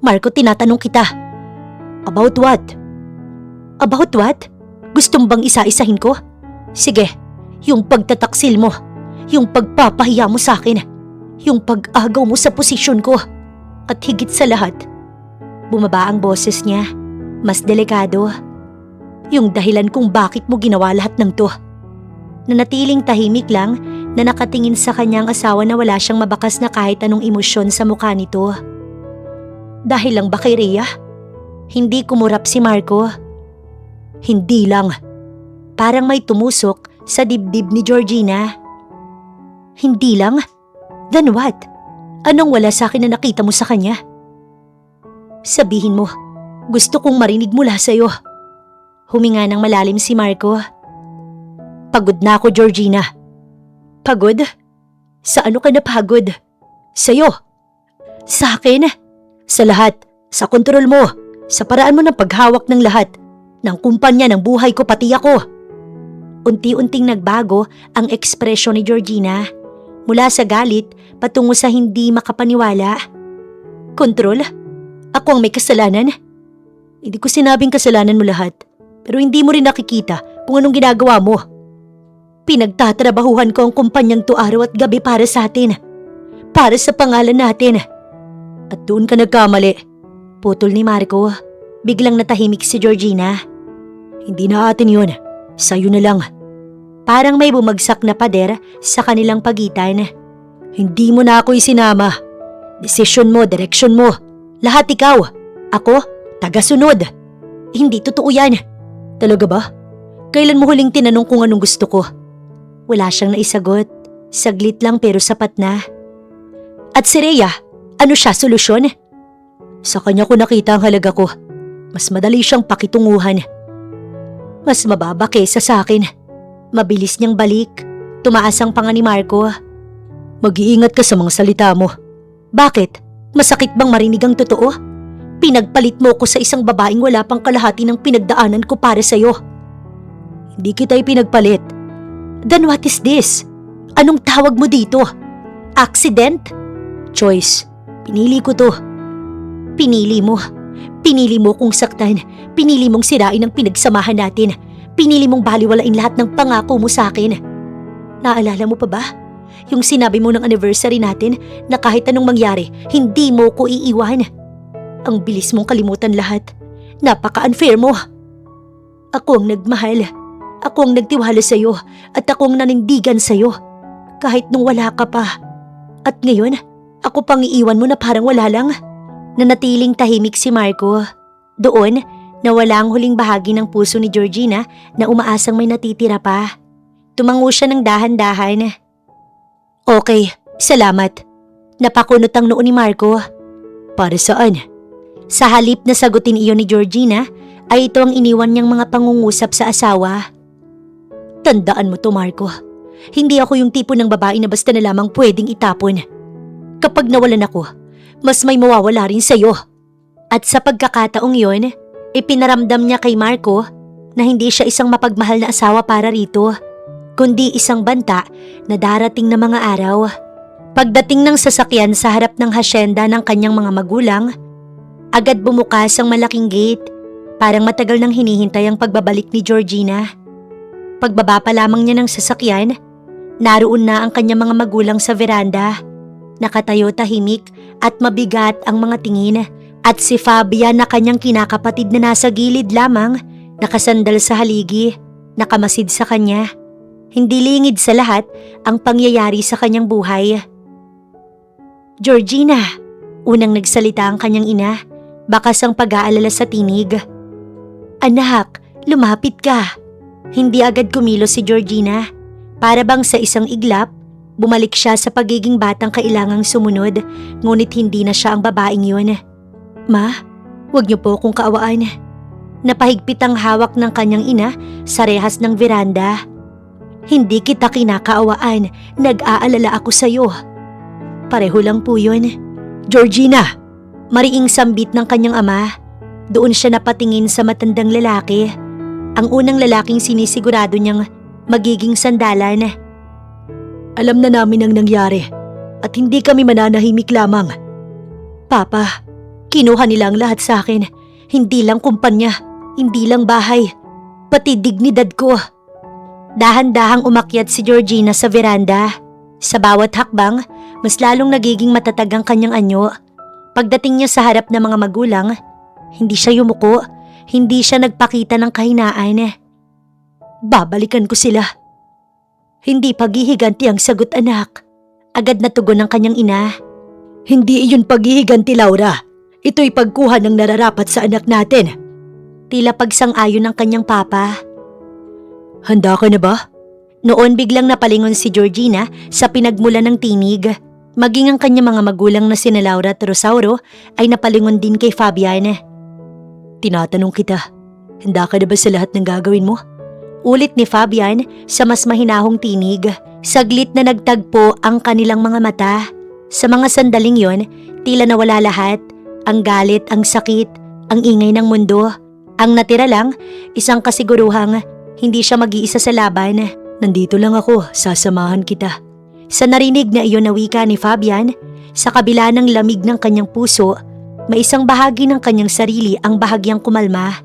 Marco, tinatanong kita. About what? About what? Gustong bang isa-isahin ko? Sige, yung pagtataksil mo, yung pagpapahiya mo sa akin, yung pag-agaw mo sa posisyon ko, at higit sa lahat, bumaba ang boses niya, mas delikado. Yung dahilan kung bakit mo ginawa lahat ng to. Nanatiling tahimik lang na nakatingin sa kanyang asawa na wala siyang mabakas na kahit anong emosyon sa mukha nito. Dahil lang ba kay Rhea? Hindi kumurap si Marco. Hindi lang. Parang may tumusok sa dibdib ni Georgina. Hindi lang? Then what? Anong wala sa akin na nakita mo sa kanya? Sabihin mo, gusto kong marinig mula sa'yo. Huminga ng malalim si Marco. Pagod na ako, Georgina. Pagod? Sa ano ka napagod? Sa'yo. Sa akin? Sa lahat. Sa kontrol mo. Sa paraan mo ng paghawak ng lahat. Ng kumpanya ng buhay ko pati ako. Unti-unting nagbago ang ekspresyon ni Georgina. Mula sa galit patungo sa hindi makapaniwala. Kontrol? Ako ang may kasalanan? Hindi ko sinabing kasalanan mo lahat. Pero hindi mo rin nakikita kung anong ginagawa mo. Pinagtatrabahuhan ko ang kumpanyang to araw at gabi para sa atin. Para sa pangalan natin. At doon ka nagkamali. Putol ni Marco. Biglang natahimik si Georgina. Hindi na atin yun. Sa'yo na lang. Parang may bumagsak na pader sa kanilang pagitan. Hindi mo na ako isinama. Desisyon mo, direksyon mo. Lahat ikaw. Ako, tagasunod. Hindi totoo yan. Talaga ba? Kailan mo huling tinanong kung anong gusto ko? Wala siyang naisagot. Saglit lang pero sapat na. At si Rhea, ano siya, solusyon? Sa kanya ko nakita ang halaga ko. Mas madali siyang pakitunguhan. Mas mababa kesa sa akin. Mabilis niyang balik. Tumaas ang panga ni Marco. Mag-iingat ka sa mga salita mo. Bakit? Masakit bang marinig ang totoo? Pinagpalit mo ko sa isang babaeng wala pang kalahati ng pinagdaanan ko para sa'yo. Hindi kita ipinagpalit. Then what is this? Anong tawag mo dito? Accident? Choice. Pinili ko to. Pinili mo. Pinili mo kong saktan. Pinili mong sirain ang pinagsamahan natin. Pinili mong baliwalain lahat ng pangako mo sa akin. Naalala mo pa ba? Yung sinabi mo ng anniversary natin na kahit anong mangyari, hindi mo ko iiwan. Ang bilis mong kalimutan lahat. Napaka-unfair mo. Ako ang nagmahal. Ako ang nagtiwala sa'yo at ako ang nanindigan sa'yo. Kahit nung wala ka pa. At ngayon, ako pang iiwan mo na parang wala lang. Nanatiling tahimik si Marco. Doon, nawala ang huling bahagi ng puso ni Georgina na umaasang may natitira pa. Tumango siya ng dahan-dahan. Okay, salamat. Napakunot ang noo ni Marco. Para saan? Sa halip na sagutin iyon ni Georgina, ay ito ang iniwan niyang mga pangungusap sa asawa. Tandaan mo to, Marco. Hindi ako yung tipo ng babae na basta na lamang pwedeng itapon. Kapag nawalan ako, mas may mawawala rin sa'yo. At sa pagkakataong yon, ipinaramdam niya kay Marco na hindi siya isang mapagmahal na asawa para rito, kundi isang banta na darating na mga araw. Pagdating ng sasakyan sa harap ng hasyenda ng kanyang mga magulang, agad bumukas ang malaking gate. Parang matagal nang hinihintay ang pagbabalik ni Georgina. Pagbaba pa lamang niya ng sasakyan, naroon na ang kanyang mga magulang sa veranda. Nakatayo tahimik at mabigat ang mga tingin. At si Fabian na kanyang kinakapatid na nasa gilid lamang, nakasandal sa haligi, nakamasid sa kanya. Hindi lingid sa lahat ang pangyayari sa kanyang buhay. Georgina, unang nagsalita ang kanyang ina, bakas ang pag-aalala sa tinig. Anak, lumapit ka. Hindi agad kumilos si Georgina. Para bang sa isang iglap, bumalik siya sa pagiging batang kailangang sumunod, ngunit hindi na siya ang babaeng yun. Ma, huwag niyo po akong kaawaan. Napahigpit ang hawak ng kanyang ina sa rehas ng veranda. Hindi kita kinakaawaan, nag-aalala ako sa'yo. Pareho lang po yun. Georgina! Mariing sambit ng kanyang ama. Doon siya napatingin sa matandang lalaki. Ang unang lalaking sinisigurado niyang magiging sandalan. Alam na namin ang nangyari at hindi kami mananahimik lamang. Papa, kinuha nila ang lahat sa akin. Hindi lang kumpanya, hindi lang bahay, pati dignidad ko. Dahan-dahang umakyat si Georgina sa veranda. Sa bawat hakbang, mas lalong nagiging matatag ang kanyang anyo. Pagdating niya sa harap ng mga magulang, hindi siya yumuko, hindi siya nagpakita ng kahinaan. Babalikan ko sila. Hindi paghihiganti ang sagot, anak. Agad na tugon ng kanyang ina. Hindi iyon paghihiganti, Laura. Ito'y pagkuha ng nararapat sa anak natin. Tila pagsang-ayon ng kanyang papa. Handa ka na ba? Noon biglang napalingon si Georgina sa pinagmulan ng tinig. Maging ang kanyang mga magulang na sina Laura at Rosauro ay napalingon din kay Fabian. Tinatanong kita, handa ka na ba sa lahat ng gagawin mo? Ulit ni Fabian sa mas mahinahong tinig. Saglit na nagtagpo ang kanilang mga mata. Sa mga sandaling yon, tila nawala lahat. Ang galit, ang sakit, ang ingay ng mundo. Ang natira lang, isang kasiguruhang hindi siya mag-iisa sa laban. Nandito lang ako, sasamahan kita. Sa narinig na iyon na wika ni Fabian, sa kabila ng lamig ng kanyang puso, may isang bahagi ng kanyang sarili ang bahagyang kumalma.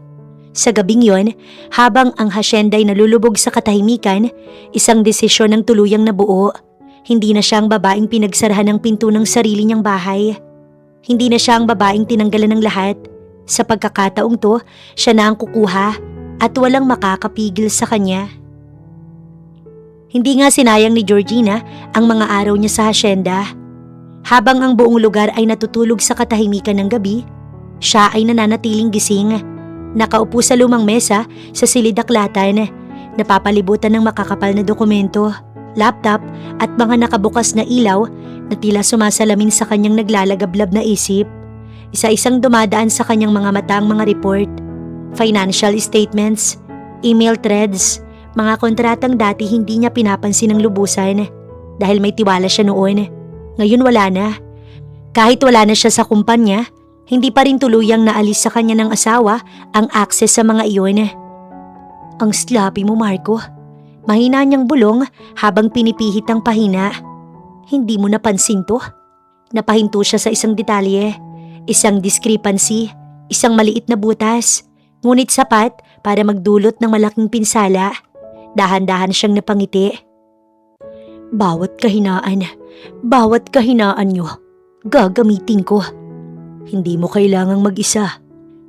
Sa gabing yon, habang ang hasyenda ay nalulubog sa katahimikan, isang desisyon ng tuluyang nabuo. Hindi na siya ang babaeng pinagsarahan ng pinto ng sarili niyang bahay. Hindi na siya ang babaeng tinanggalan ng lahat. Sa pagkakataong to, siya na ang kukuha at walang makakapigil sa kanya. Hindi nga sinayang ni Georgina ang mga araw niya sa hasyenda. Habang ang buong lugar ay natutulog sa katahimikan ng gabi, siya ay nananatiling gising. Nakaupo sa lumang mesa sa silid-aklatan, napapalibutan ng makakapal na dokumento, laptop at mga nakabukas na ilaw na tila sumasalamin sa kanyang naglalagablab na isip. Isa-isang dumadaan sa kanyang mga mata ang mga report, financial statements, email threads, mga kontratang dati hindi niya pinapansin ng lubusan dahil may tiwala siya noon. Ngayon wala na. Kahit wala na siya sa kumpanya, hindi pa rin tuluyang naalis sa kanya ng asawa ang access sa mga iyon. Ang sloppy mo, Marco. Mahina niyang bulong habang pinipihit ang pahina. Hindi mo napansin to? Napahinto siya sa isang detalye, isang discrepancy, isang maliit na butas, ngunit sapat para magdulot ng malaking pinsala. Dahan-dahan siyang napangiti. Bawat kahinaan niyo, gagamitin ko. Hindi mo kailangang mag-isa.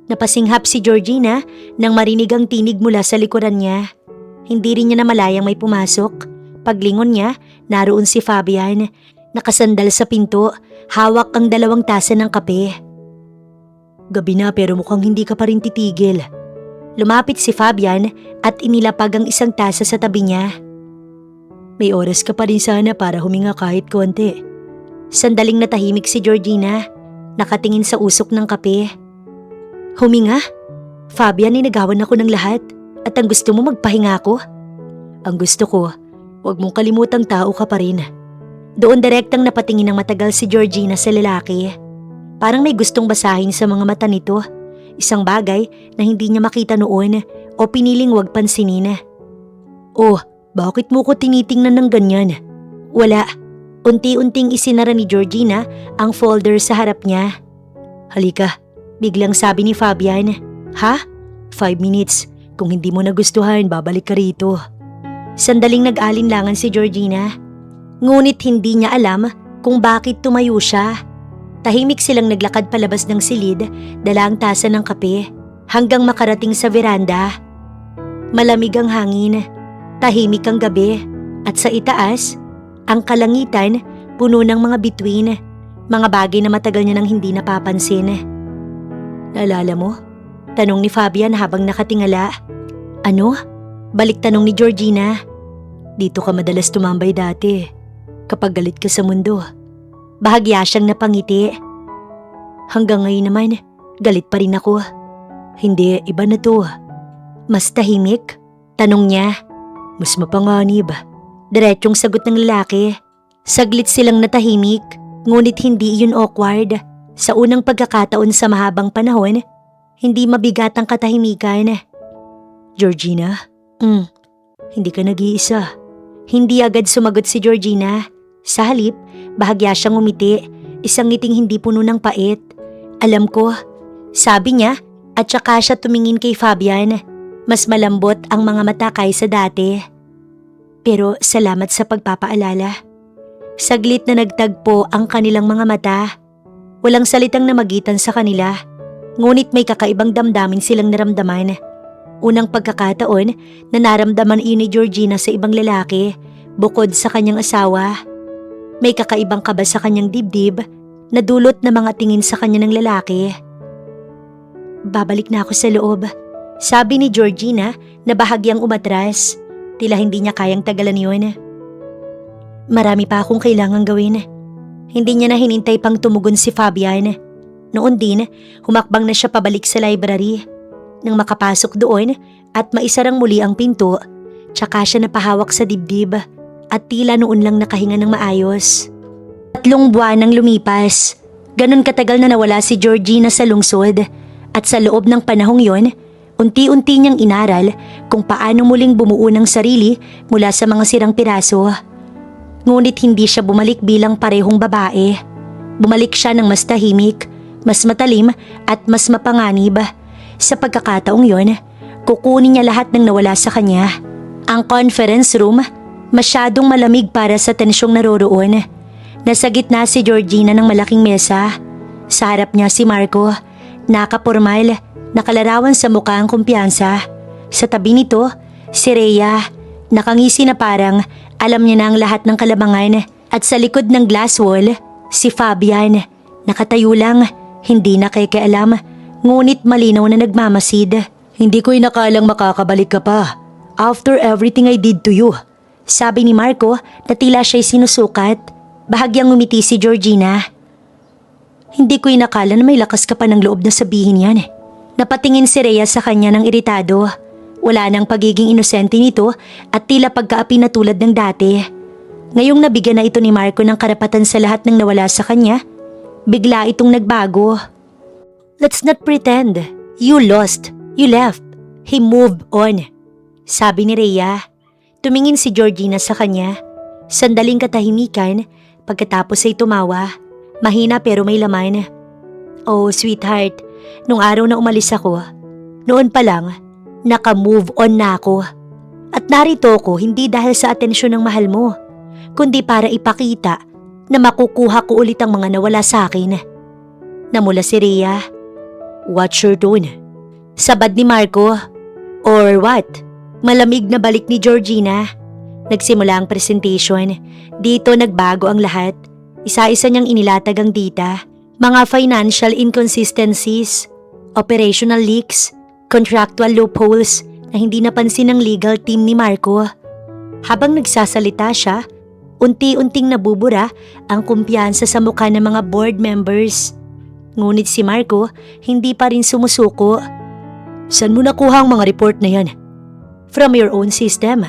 Napasinghap si Georgina nang marinig ang tinig mula sa likuran niya. Hindi rin niya namalayang may pumasok. Paglingon niya, naroon si Fabian, nakasandal sa pinto, hawak ang 2 tasa ng kape. Gabi na pero mukhang hindi ka pa rin titigil. Lumapit si Fabian at inilapag ang 1 tasa sa tabi niya. May oras ka pa rin sana para huminga kahit konti. Sandaling natahimik si Georgina, nakatingin sa usok ng kape. Huminga? Fabian, inagawan ako ng lahat at ang gusto mo magpahinga ako? Ang gusto ko, huwag mong kalimutang tao ka pa rin. Doon direktang napatingin ng matagal si Georgina sa lalaki. Parang may gustong basahin sa mga mata nito. Isang bagay na hindi niya makita noon o piniling wag pansinin. Oh, bakit mo ko tinitingnan ng ganyan? Wala. Unti-unting isinara ni Georgina ang folder sa harap niya. Halika, biglang sabi ni Fabian. Ha? 5 minutes. Kung hindi mo nagustuhan, babalik ka rito. Sandaling nag-alinlangan si Georgina. Ngunit hindi niya alam kung bakit tumayo siya. Tahimik silang naglakad palabas ng silid, dala ang tasa ng kape, hanggang makarating sa veranda. Malamig ang hangin, tahimik ang gabi, at sa itaas, ang kalangitan puno ng mga bituin, mga bagay na matagal niya nang hindi napapansin. Naalala mo? Tanong ni Fabian habang nakatingala. Ano? Balik tanong ni Georgina. Dito ka madalas tumambay dati, kapag galit ka sa mundo. Bahagya siyang napangiti. Hanggang ngayon naman, galit pa rin ako. Hindi, iba na to. Mas tahimik? Tanong niya. Mas mapanganib. Diretsyong sagot ng lalaki. Saglit silang natahimik, ngunit hindi iyon awkward. Sa unang pagkakataon sa mahabang panahon, hindi mabigat ang katahimikan. Georgina? Hindi ka nag-iisa. Hindi agad sumagot si Georgina. Sa halip, bahagya siyang umiti, isang ngiting hindi puno ng pait. Alam ko, sabi niya at saka siya tumingin kay Fabian. Mas malambot ang mga mata kaysa dati. Pero salamat sa pagpapaalala. Saglit na nagtagpo ang kanilang mga mata. Walang salitang namagitan sa kanila, ngunit may kakaibang damdamin silang naramdaman. Unang pagkakataon na naramdaman iyon ni Georgina sa ibang lalaki bukod sa kanyang asawa. May kakaibang kaba sa kanyang dibdib na dulot na mga tingin sa kanya ng lalaki. Babalik na ako sa loob, sabi ni Georgina na bahagyang umatras. Tila hindi niya kayang tagalan yun. Marami pa akong kailangang gawin. Hindi niya na hinintay pang tumugon si Fabian. Noon din, humakbang na siya pabalik sa library. Nang makapasok doon at maisarang muli ang pinto, tsaka siya napahawak sa dibdib at tila noon lang nakahinga ng maayos. 3 buwan nang lumipas. Ganon katagal na nawala si Georgina sa lungsod at sa loob ng panahong yon, unti-unti niyang inaral kung paano muling bumuo ng sarili mula sa mga sirang piraso. Ngunit hindi siya bumalik bilang parehong babae. Bumalik siya ng mas tahimik, mas matalim at mas mapanganib. Sa pagkakataong yon, kukunin niya lahat ng nawala sa kanya. Ang conference room, masyadong malamig para sa tensyong naroroon. Nasa gitna si Georgina ng malaking mesa. Sa harap niya si Marco, nakapormal, nakalarawan sa mukha ang kumpiyansa. Sa tabi nito, si Rhea, nakangisi na parang alam niya na ang lahat ng kalamangan. At sa likod ng glass wall, si Fabian, nakatayo lang, hindi nakikialam, ngunit malinaw na nagmamasid. Hindi ko inakalang makakabalik ka pa. After everything I did to you. Sabi ni Marco na tila siya'y sinusukat. Bahagyang ngumiti si Georgina. Hindi ko inakala na may lakas ka pa ng loob na sabihin yan. Napatingin si Rhea sa kanya ng iritado. Wala nang pagiging inosente nito at tila pagkaapi na tulad ng dati. Ngayong nabigyan na ito ni Marco ng karapatan sa lahat ng nawala sa kanya, bigla itong nagbago. Let's not pretend. You lost. You left. He moved on. Sabi ni Rhea. Tumingin si Georgina sa kanya. Sandaling katahimikan, pagkatapos ay tumawa. Mahina pero may laman. Oh, sweetheart, nung araw na umalis ako, noon pa lang, naka-move on na ako. At narito ko hindi dahil sa atensyon ng mahal mo, kundi para ipakita na makukuha ko ulit ang mga nawala sa akin. Namula si Rhea. What's your tone? Sabad ni Marco. Or what? Malamig na balik ni Georgina. Nagsimula ang presentation. Dito nagbago ang lahat. Isa-isa niyang inilatag ang data. Mga financial inconsistencies, operational leaks, contractual loopholes na hindi napansin ng legal team ni Marco. Habang nagsasalita siya, unti-unting nabubura ang kumpiyansa sa mukha ng mga board members. Ngunit si Marco hindi pa rin sumusuko. Saan mo nakuha ang mga report na yan? From your own system.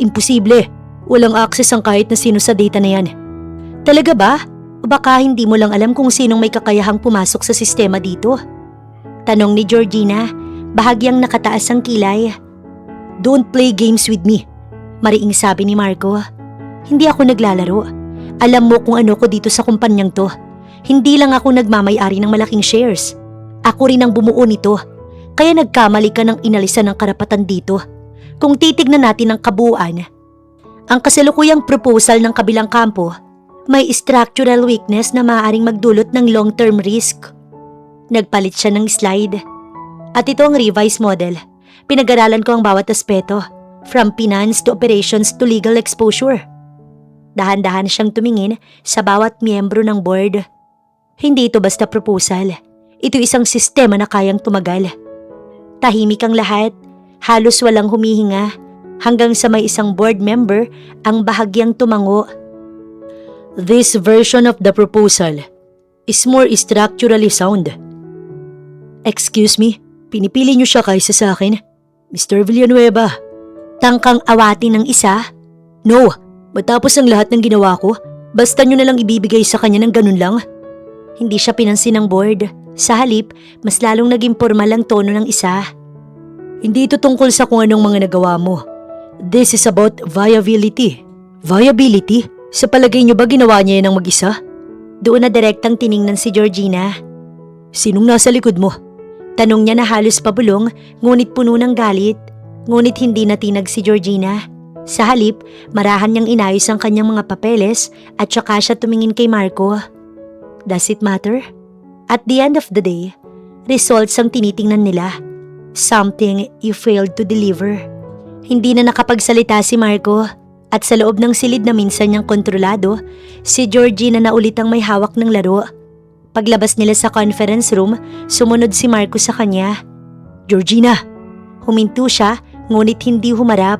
Imposible. Walang access ang kahit na sino sa data na yan. Talaga ba? O baka hindi mo lang alam kung sinong may kakayahang pumasok sa sistema dito? Tanong ni Georgina, bahagyang nakataas ang kilay. Don't play games with me, mariing sabi ni Marco. Hindi ako naglalaro. Alam mo kung ano ko dito sa kumpanyang to. Hindi lang ako nagmamay-ari ng malaking shares. Ako rin ang bumuo nito. Kaya nagkamali ka ng inalisan ng karapatan dito. Kung titignan natin ang kabuuan, ang kasalukuyang proposal ng kabilang kampo, may structural weakness na maaaring magdulot ng long-term risk. Nagpalit siya ng slide. At ito ang revised model. Pinag-aralan ko ang bawat aspeto, from finance to operations to legal exposure. Dahan-dahan siyang tumingin sa bawat miyembro ng board. Hindi ito basta proposal. Ito isang sistema na kayang tumagal. Tahimik ang lahat, halos walang humihinga, hanggang sa may isang board member ang bahagyang tumango. This version of the proposal is more structurally sound. Excuse me, pinipili niyo siya kaysa sa akin? Mr. Villanueva. Tangkang awatin ng isa. No, matapos ang lahat ng ginawa ko, basta niyo nalang ibibigay sa kanya ng ganun lang. Hindi siya pinansin ng board. Sa halip, mas lalong naging formal ang tono ng isa. Hindi ito tungkol sa kung anong mga nagawa mo. This is about viability. Viability? Sa palagay niyo ba ginawa niya yan ng mag-isa? Doon na direktang tiningnan si Georgina. Sinong nasa likod mo? Tanong niya na halos pabulong, ngunit puno ng galit. Ngunit hindi natinag si Georgina. Sa halip, marahan niyang inayos ang kanyang mga papeles at saka siya tumingin kay Marco. Does it matter? At the end of the day, results ang tinitingnan nila. Something you failed to deliver. Hindi na nakapagsalita si Marco at sa loob ng silid na minsan niyang kontrolado, si Georgina na ulit ang may hawak ng laro. Paglabas nila sa conference room, sumunod si Marco sa kanya. Georgina! Huminto siya, ngunit hindi humarap.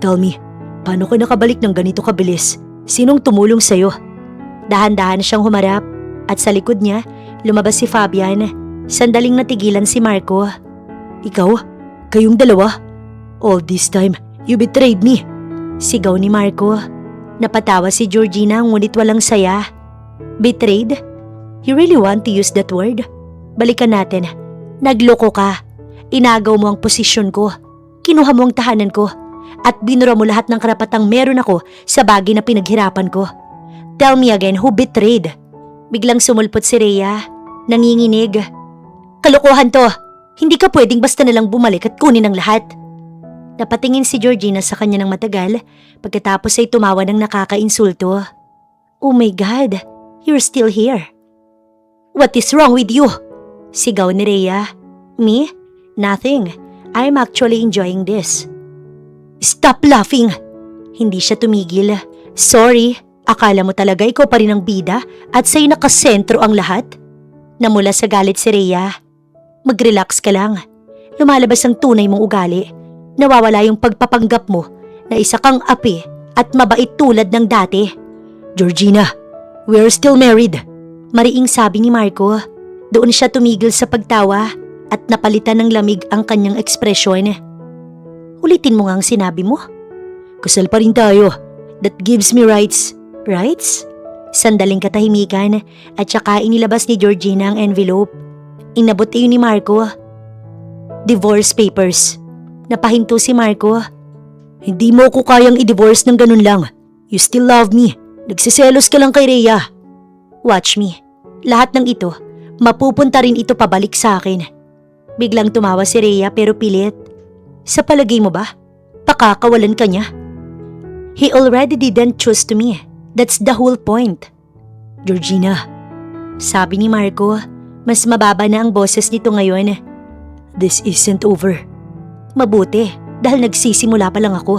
Tell me, paano ka nakabalik ng ganito kabilis? Sinong tumulong sa'yo? Dahan-dahan siyang humarap at sa likod niya lumabas si Fabian. Sandaling natigilan si Marco. Ikaw? Kayong dalawa? All this time, you betrayed me. Sigaw ni Marco. Napatawa si Georgina ngunit walang saya. Betrayed? You really want to use that word? Balikan natin. Nagloko ka. Inagaw mo ang posisyon ko. Kinuha mo ang tahanan ko. At binura mo lahat ng karapatang meron ako sa bagay na pinaghirapan ko. Tell me again, who betrayed? Biglang sumulpot si Rhea. Nanginginig. Kalokohan to. Hindi ka pwedeng basta nalang bumalik at kunin ang lahat. Napatingin si Georgina sa kanya ng matagal pagkatapos ay tumawa ng nakakainsulto. Oh my God, you're still here. What is wrong with you? Sigaw ni Rhea. Me? Nothing. I'm actually enjoying this. Stop laughing! Hindi siya tumigil. Sorry, akala mo talaga ikaw pa rin ang bida at sa'yo nakasentro ang lahat? Namula sa galit si Rhea. Mag-relax ka lang. Lumalabas ang tunay mong ugali. Nawawala yung pagpapanggap mo na isa kang api at mabait tulad ng dati. Georgina, we're still married. Mariing sabi ni Marco. Doon siya tumigil sa pagtawa at napalitan ng lamig ang kanyang ekspresyon. Ulitin mo nga ang sinabi mo. Kasal pa rin tayo. That gives me rights. Rights? Sandaling katahimikan at saka inilabas ni Georgina ang envelope. Inabot iyon ni Marco. Divorce papers. Napahinto si Marco. Hindi mo ko kayang i-divorce ng ganun lang. You still love me. Nagsiselos ka lang kay Rhea. Watch me. Lahat ng ito, mapupunta rin ito pabalik sa akin. Biglang tumawa si Rhea pero pilit. Sa palagay mo ba? Pakakawalan ka niya? He already didn't choose to me. That's the whole point. Georgina, sabi ni Marco, mas mababa na ang boses nito ngayon. This isn't over. Mabuti, dahil nagsisimula pa lang ako.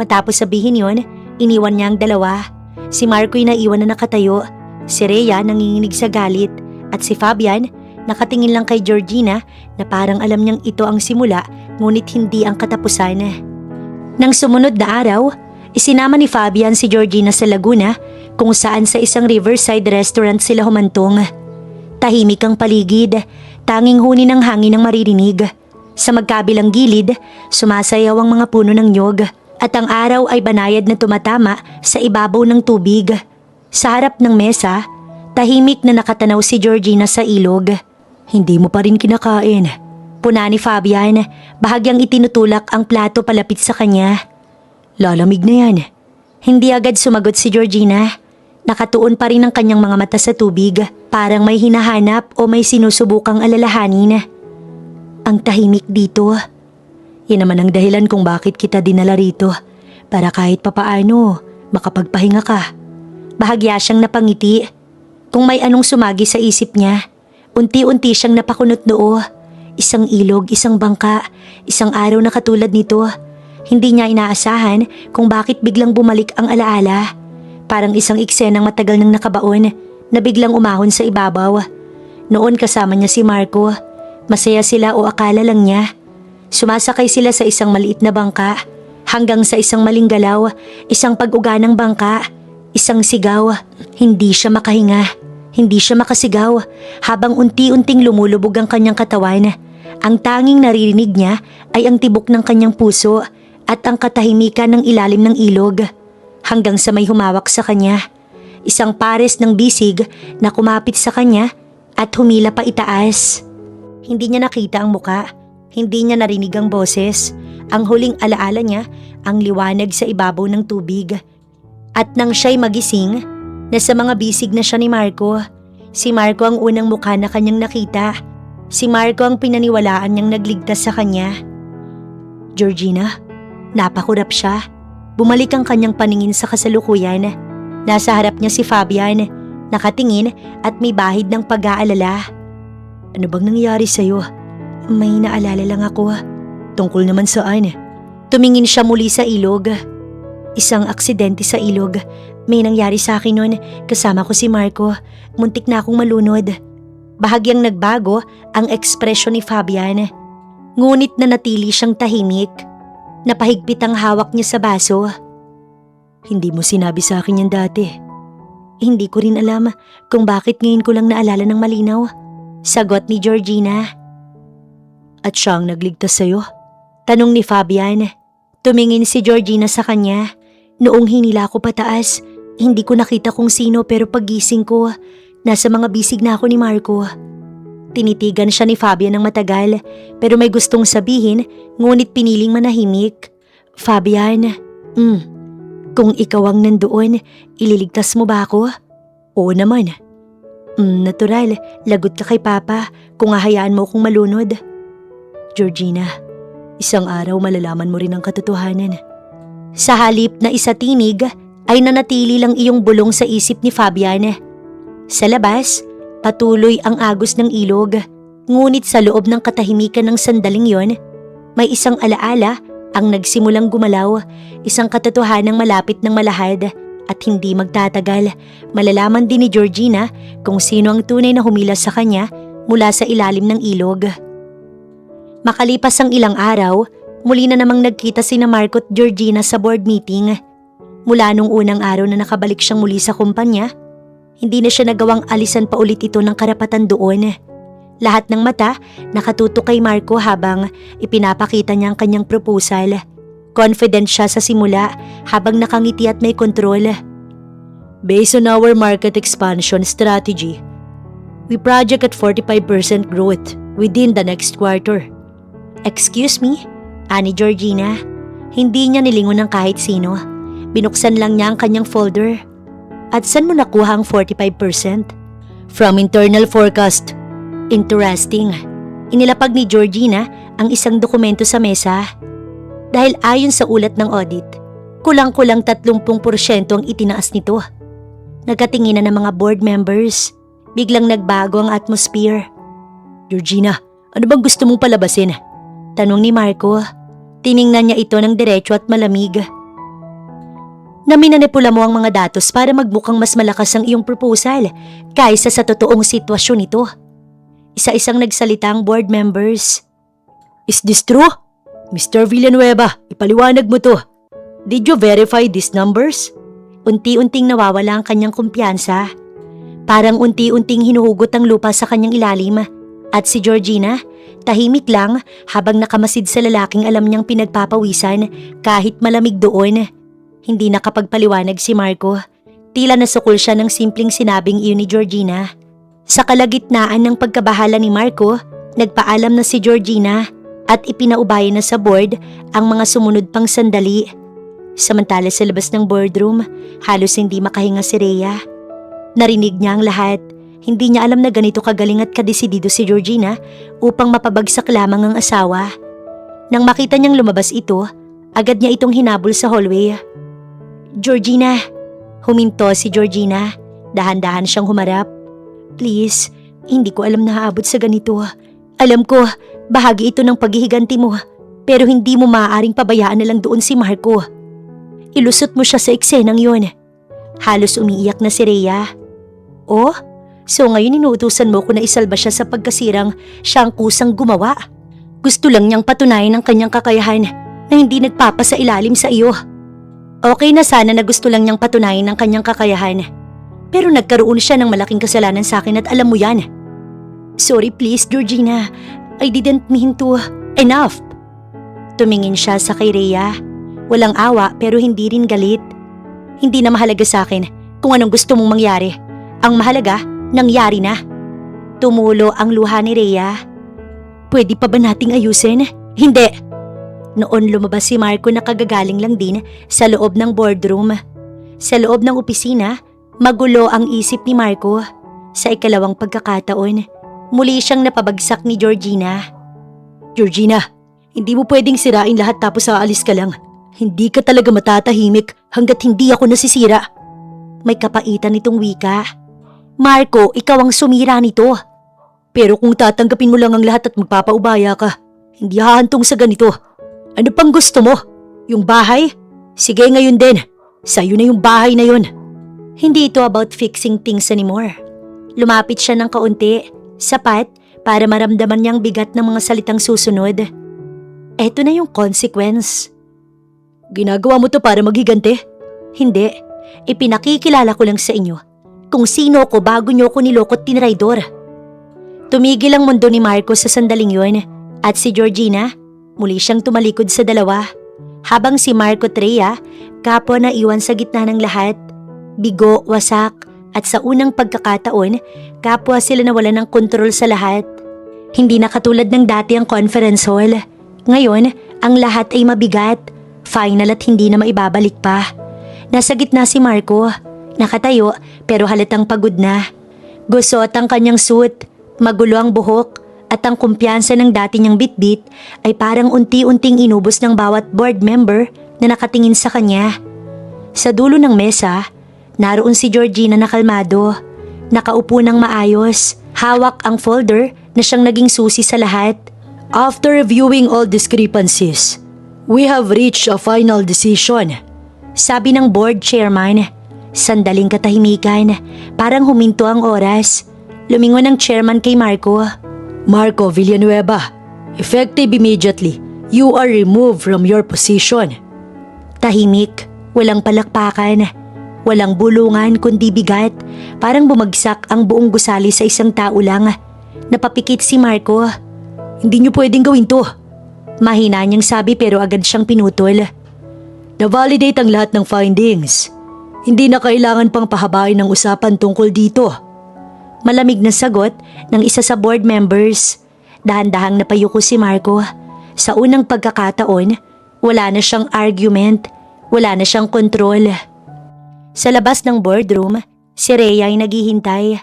Matapos sabihin yon, iniwan niya ang dalawa. Si Marco'y naiwan na nakatayo, si Rhea nanginginig sa galit, at si Fabian nakatingin lang kay Georgina na parang alam niyang ito ang simula ngunit hindi ang katapusan. Nang sumunod na araw, isinama ni Fabian si Georgina sa Laguna kung saan sa isang riverside restaurant sila humantong. Tahimik ang paligid, tanging huni ng hangin ang maririnig. Sa magkabilang gilid, sumasayaw ang mga puno ng nyog at ang araw ay banayad na tumatama sa ibabaw ng tubig. Sa harap ng mesa, tahimik na nakatanaw si Georgina sa ilog. Hindi mo pa rin kinakain. Puna ni Fabian, bahagyang itinutulak ang plato palapit sa kanya. Lalamig na yan. Hindi agad sumagot si Georgina. Nakatuon pa rin ang kanyang mga mata sa tubig, parang may hinahanap o may sinusubukang alalahanin. Ang tahimik dito. Yan naman ang dahilan kung bakit kita dinala rito, para kahit papaano makapagpahinga ka. Bahagya siyang napangiti. Kung may anong sumagi sa isip niya, unti-unti siyang napakunot noo. Isang ilog, isang bangka, isang araw na katulad nito. Hindi niya inaasahan kung bakit biglang bumalik ang alaala. Parang isang eksenang matagal nang nakabaon na biglang umahon sa ibabaw. Noon kasama niya si Marco. Masaya sila o akala lang niya. Sumasakay sila sa isang maliit na bangka. Hanggang sa isang maling galaw, isang pag-uga ng bangka, isang sigaw. Hindi siya makahinga. Hindi siya makasigaw habang unti-unting lumulubog ang kanyang katawan. Ang tanging naririnig niya ay ang tibok ng kanyang puso at ang katahimikan ng ilalim ng ilog. Hanggang sa may humawak sa kanya. Isang pares ng bisig na kumapit sa kanya at humila pa itaas. Hindi niya nakita ang muka. Hindi niya narinig ang boses. Ang huling alaala niya, ang liwanag sa ibabaw ng tubig. At nang siya'y magising, nasa mga bisig na siya ni Marco. Si Marco ang unang mukha na kanyang nakita. Si Marco ang pinaniwalaan niyang nagligtas sa kanya. Georgina, napakurap siya. Bumalik ang kanyang paningin sa kasalukuyan. Nasa harap niya si Fabian, nakatingin at may bahid ng pag-aalala. Ano bang nangyari sa'yo? May naalala lang ako. Tungkol naman saan? Tumingin siya muli sa ilog. Isang aksidente sa ilog. May nangyari sa akin noon, kasama ko si Marco. Muntik na akong malunod. Bahagyang nagbago ang ekspresyon ni Fabian. Ngunit nanatili siyang tahimik. Napahigpit ang hawak niya sa baso. Hindi mo sinabi sa akin yan dati. Hindi ko rin alam kung bakit ngayon ko lang naalala ng malinaw. Sagot ni Georgina. At siya ang nagligtas sa'yo? Tanong ni Fabian. Tumingin si Georgina sa kanya. Noong hinila ko pataas, hindi ko nakita kung sino pero paggising ko, nasa mga bisig na ako ni Marco. Tinitigan siya ni Fabian ng matagal pero may gustong sabihin ngunit piniling manahimik. Fabian, kung ikaw ang nandoon, ililigtas mo ba ako? Oo naman. Natural, lagot ka kay Papa kung hahayaan mo akong malunod. Georgina, isang araw malalaman mo rin ang katotohanan. Sa halip na isatinig, ay nanatili lang iyong bulong sa isip ni Fabian. Sa labas, patuloy ang agos ng ilog, ngunit sa loob ng katahimikan ng sandaling yon, may isang alaala ang nagsimulang gumalaw, isang katotohanang malapit ng malahad at hindi magtatagal. Malalaman din ni Georgina kung sino ang tunay na humilas sa kanya mula sa ilalim ng ilog. Makalipas ang ilang araw, muli na namang nagkita sina Marco at Georgina sa board meeting. Mula nung unang araw na nakabalik siyang muli sa kumpanya, hindi na siya nagawang alisan pa ulit ito ng karapatan doon. Lahat ng mata nakatutok kay Marco habang ipinapakita niya ang kanyang proposal. Confident siya sa simula habang nakangiti at may kontrol. Based on our market expansion strategy, we project at 45% growth within the next quarter. Excuse me? Ani Georgina. Hindi niya nilingon ng kahit sino. Binuksan lang niya ang kanyang folder. At saan mo nakuha ang 45%? From internal forecast. Interesting. Inilapag ni Georgina ang isang dokumento sa mesa. Dahil ayon sa ulat ng audit, kulang-kulang 30% ang itinaas nito. Nagkatinginan ng mga board members. Biglang nagbago ang atmosphere. Georgina, ano bang gusto mong palabasin? Tanong ni Marco. Tiningnan niya ito ng diretso at malamig. Na minanipula mo ang mga datos para magmukhang mas malakas ang iyong proposal kaysa sa totoong sitwasyon nito. Isa-isang nagsalita ang board members. Is this true? Mr. Villanueva, ipaliwanag mo to. Did you verify these numbers? Unti-unting nawawala ang kanyang kumpiyansa. Parang unti-unting hinuhugot ang lupa sa kanyang ilalim. At si Georgina, tahimik lang habang nakamasid sa lalaking alam niyang pinagpapawisan kahit malamig doon. Hindi nakapagpaliwanag si Marco. Tila nasukol siya ng simpleng sinabing iyon ni Georgina. Sa kalagitnaan ng pagkabahala ni Marco, nagpaalam na si Georgina at ipinaubayan na sa board ang mga sumunod pang sandali. Samantala sa labas ng boardroom, halos hindi makahinga si Rhea. Narinig niya ang lahat. Hindi niya alam na ganito kagaling at kadesidido si Georgina upang mapabagsak lamang ang asawa. Nang makita niyang lumabas ito, agad niya itong hinabol sa hallway. Georgina! Huminto si Georgina. Dahan-dahan siyang humarap. Please, hindi ko alam na haabot sa ganito. Alam ko, bahagi ito ng paghihiganti mo, pero hindi mo maaaring pabayaan na lang doon si Marco. Ilusot mo siya sa eksenang yon. Halos umiiyak na si Rhea. Oh, so ngayon inuutusan mo ko na isalba siya sa pagkasirang siya ang kusang gumawa. Gusto lang niyang patunayan ang kanyang kakayahan na hindi nagpapasa ilalim sa iyo. Okay na sana na gusto lang niyang patunayan ang kanyang kakayahan. Pero nagkaroon siya ng malaking kasalanan sa akin at alam mo yan. Sorry please, Georgina. I didn't mean to. Enough! Tumingin siya sa kay Rhea. Walang awa pero hindi rin galit. Hindi na mahalaga sa akin kung anong gusto mong mangyari. Ang mahalaga, nangyari na. Tumulo ang luha ni Rhea. Pwede pa ba nating ayusin? Hindi! Noon lumabas si Marco na kagagaling lang din sa loob ng boardroom. Sa loob ng opisina, magulo ang isip ni Marco. Sa ikalawang pagkakataon, muli siyang napabagsak ni Georgina. Georgina, hindi mo pwedeng sirain lahat tapos aalis ka lang. Hindi ka talaga matatahimik hanggat hindi ako nasisira. May kapaitan nitong wika. Marco, ikaw ang sumira nito. Pero kung tatanggapin mo lang ang lahat at magpapaubaya ka, hindi hahantong sa ganito. Ano pang gusto mo? Yung bahay? Sige ngayon din. Sa'yo na yung bahay na yun. Hindi ito about fixing things anymore. Lumapit siya ng kaunti, sapat para maramdaman niyang bigat ng mga salitang susunod. Eto na yung consequence. Ginagawa mo to para maghiganti? Hindi. Ipinakikilala ko lang sa inyo kung sino ko bago niyo ko nilokot tinraidor. Tumigil ang mundo ni Marco sa sandaling yun at si Georgina muli siyang tumalikod sa dalawa. Habang si Marco Treya, kapwa na iwan sa gitna ng lahat. Bigo, wasak, at sa unang pagkakataon, kapwa sila nawalan ng kontrol sa lahat. Hindi na katulad ng dati ang conference hall. Ngayon, ang lahat ay mabigat, final at hindi na maibabalik pa. Nasa gitna si Marco, nakatayo pero halatang pagod na. Gusot ang kanyang suit, magulo ang buhok, at ang kumpiyansa ng dati niyang bitbit ay parang unti-unting inubos ng bawat board member na nakatingin sa kanya. Sa dulo ng mesa, naroon si Georgina na kalmado, nakaupo ng maayos, hawak ang folder na siyang naging susi sa lahat. After reviewing all discrepancies, we have reached a final decision. Sabi ng board chairman. Sandaling katahimikan, parang huminto ang oras. Lumingon ang chairman kay Marco. Marco Villanueva, effective immediately, you are removed from your position. Tahimik, walang palakpakan, walang bulungan kundi bigat. Parang bumagsak ang buong gusali sa isang tao lang. Napapikit si Marco. Hindi niyo pwedeng gawin to. Mahina niyang sabi pero agad siyang pinutol. Na-validate ang lahat ng findings. Hindi na kailangan pang pahabain ng usapan tungkol dito. Malamig na sagot ng isa sa board members. Dahan-dahang napayuko si Marco. Sa unang pagkakataon, wala na siyang argument, wala na siyang kontrol. Sa labas ng boardroom, si Rhea ay naghihintay.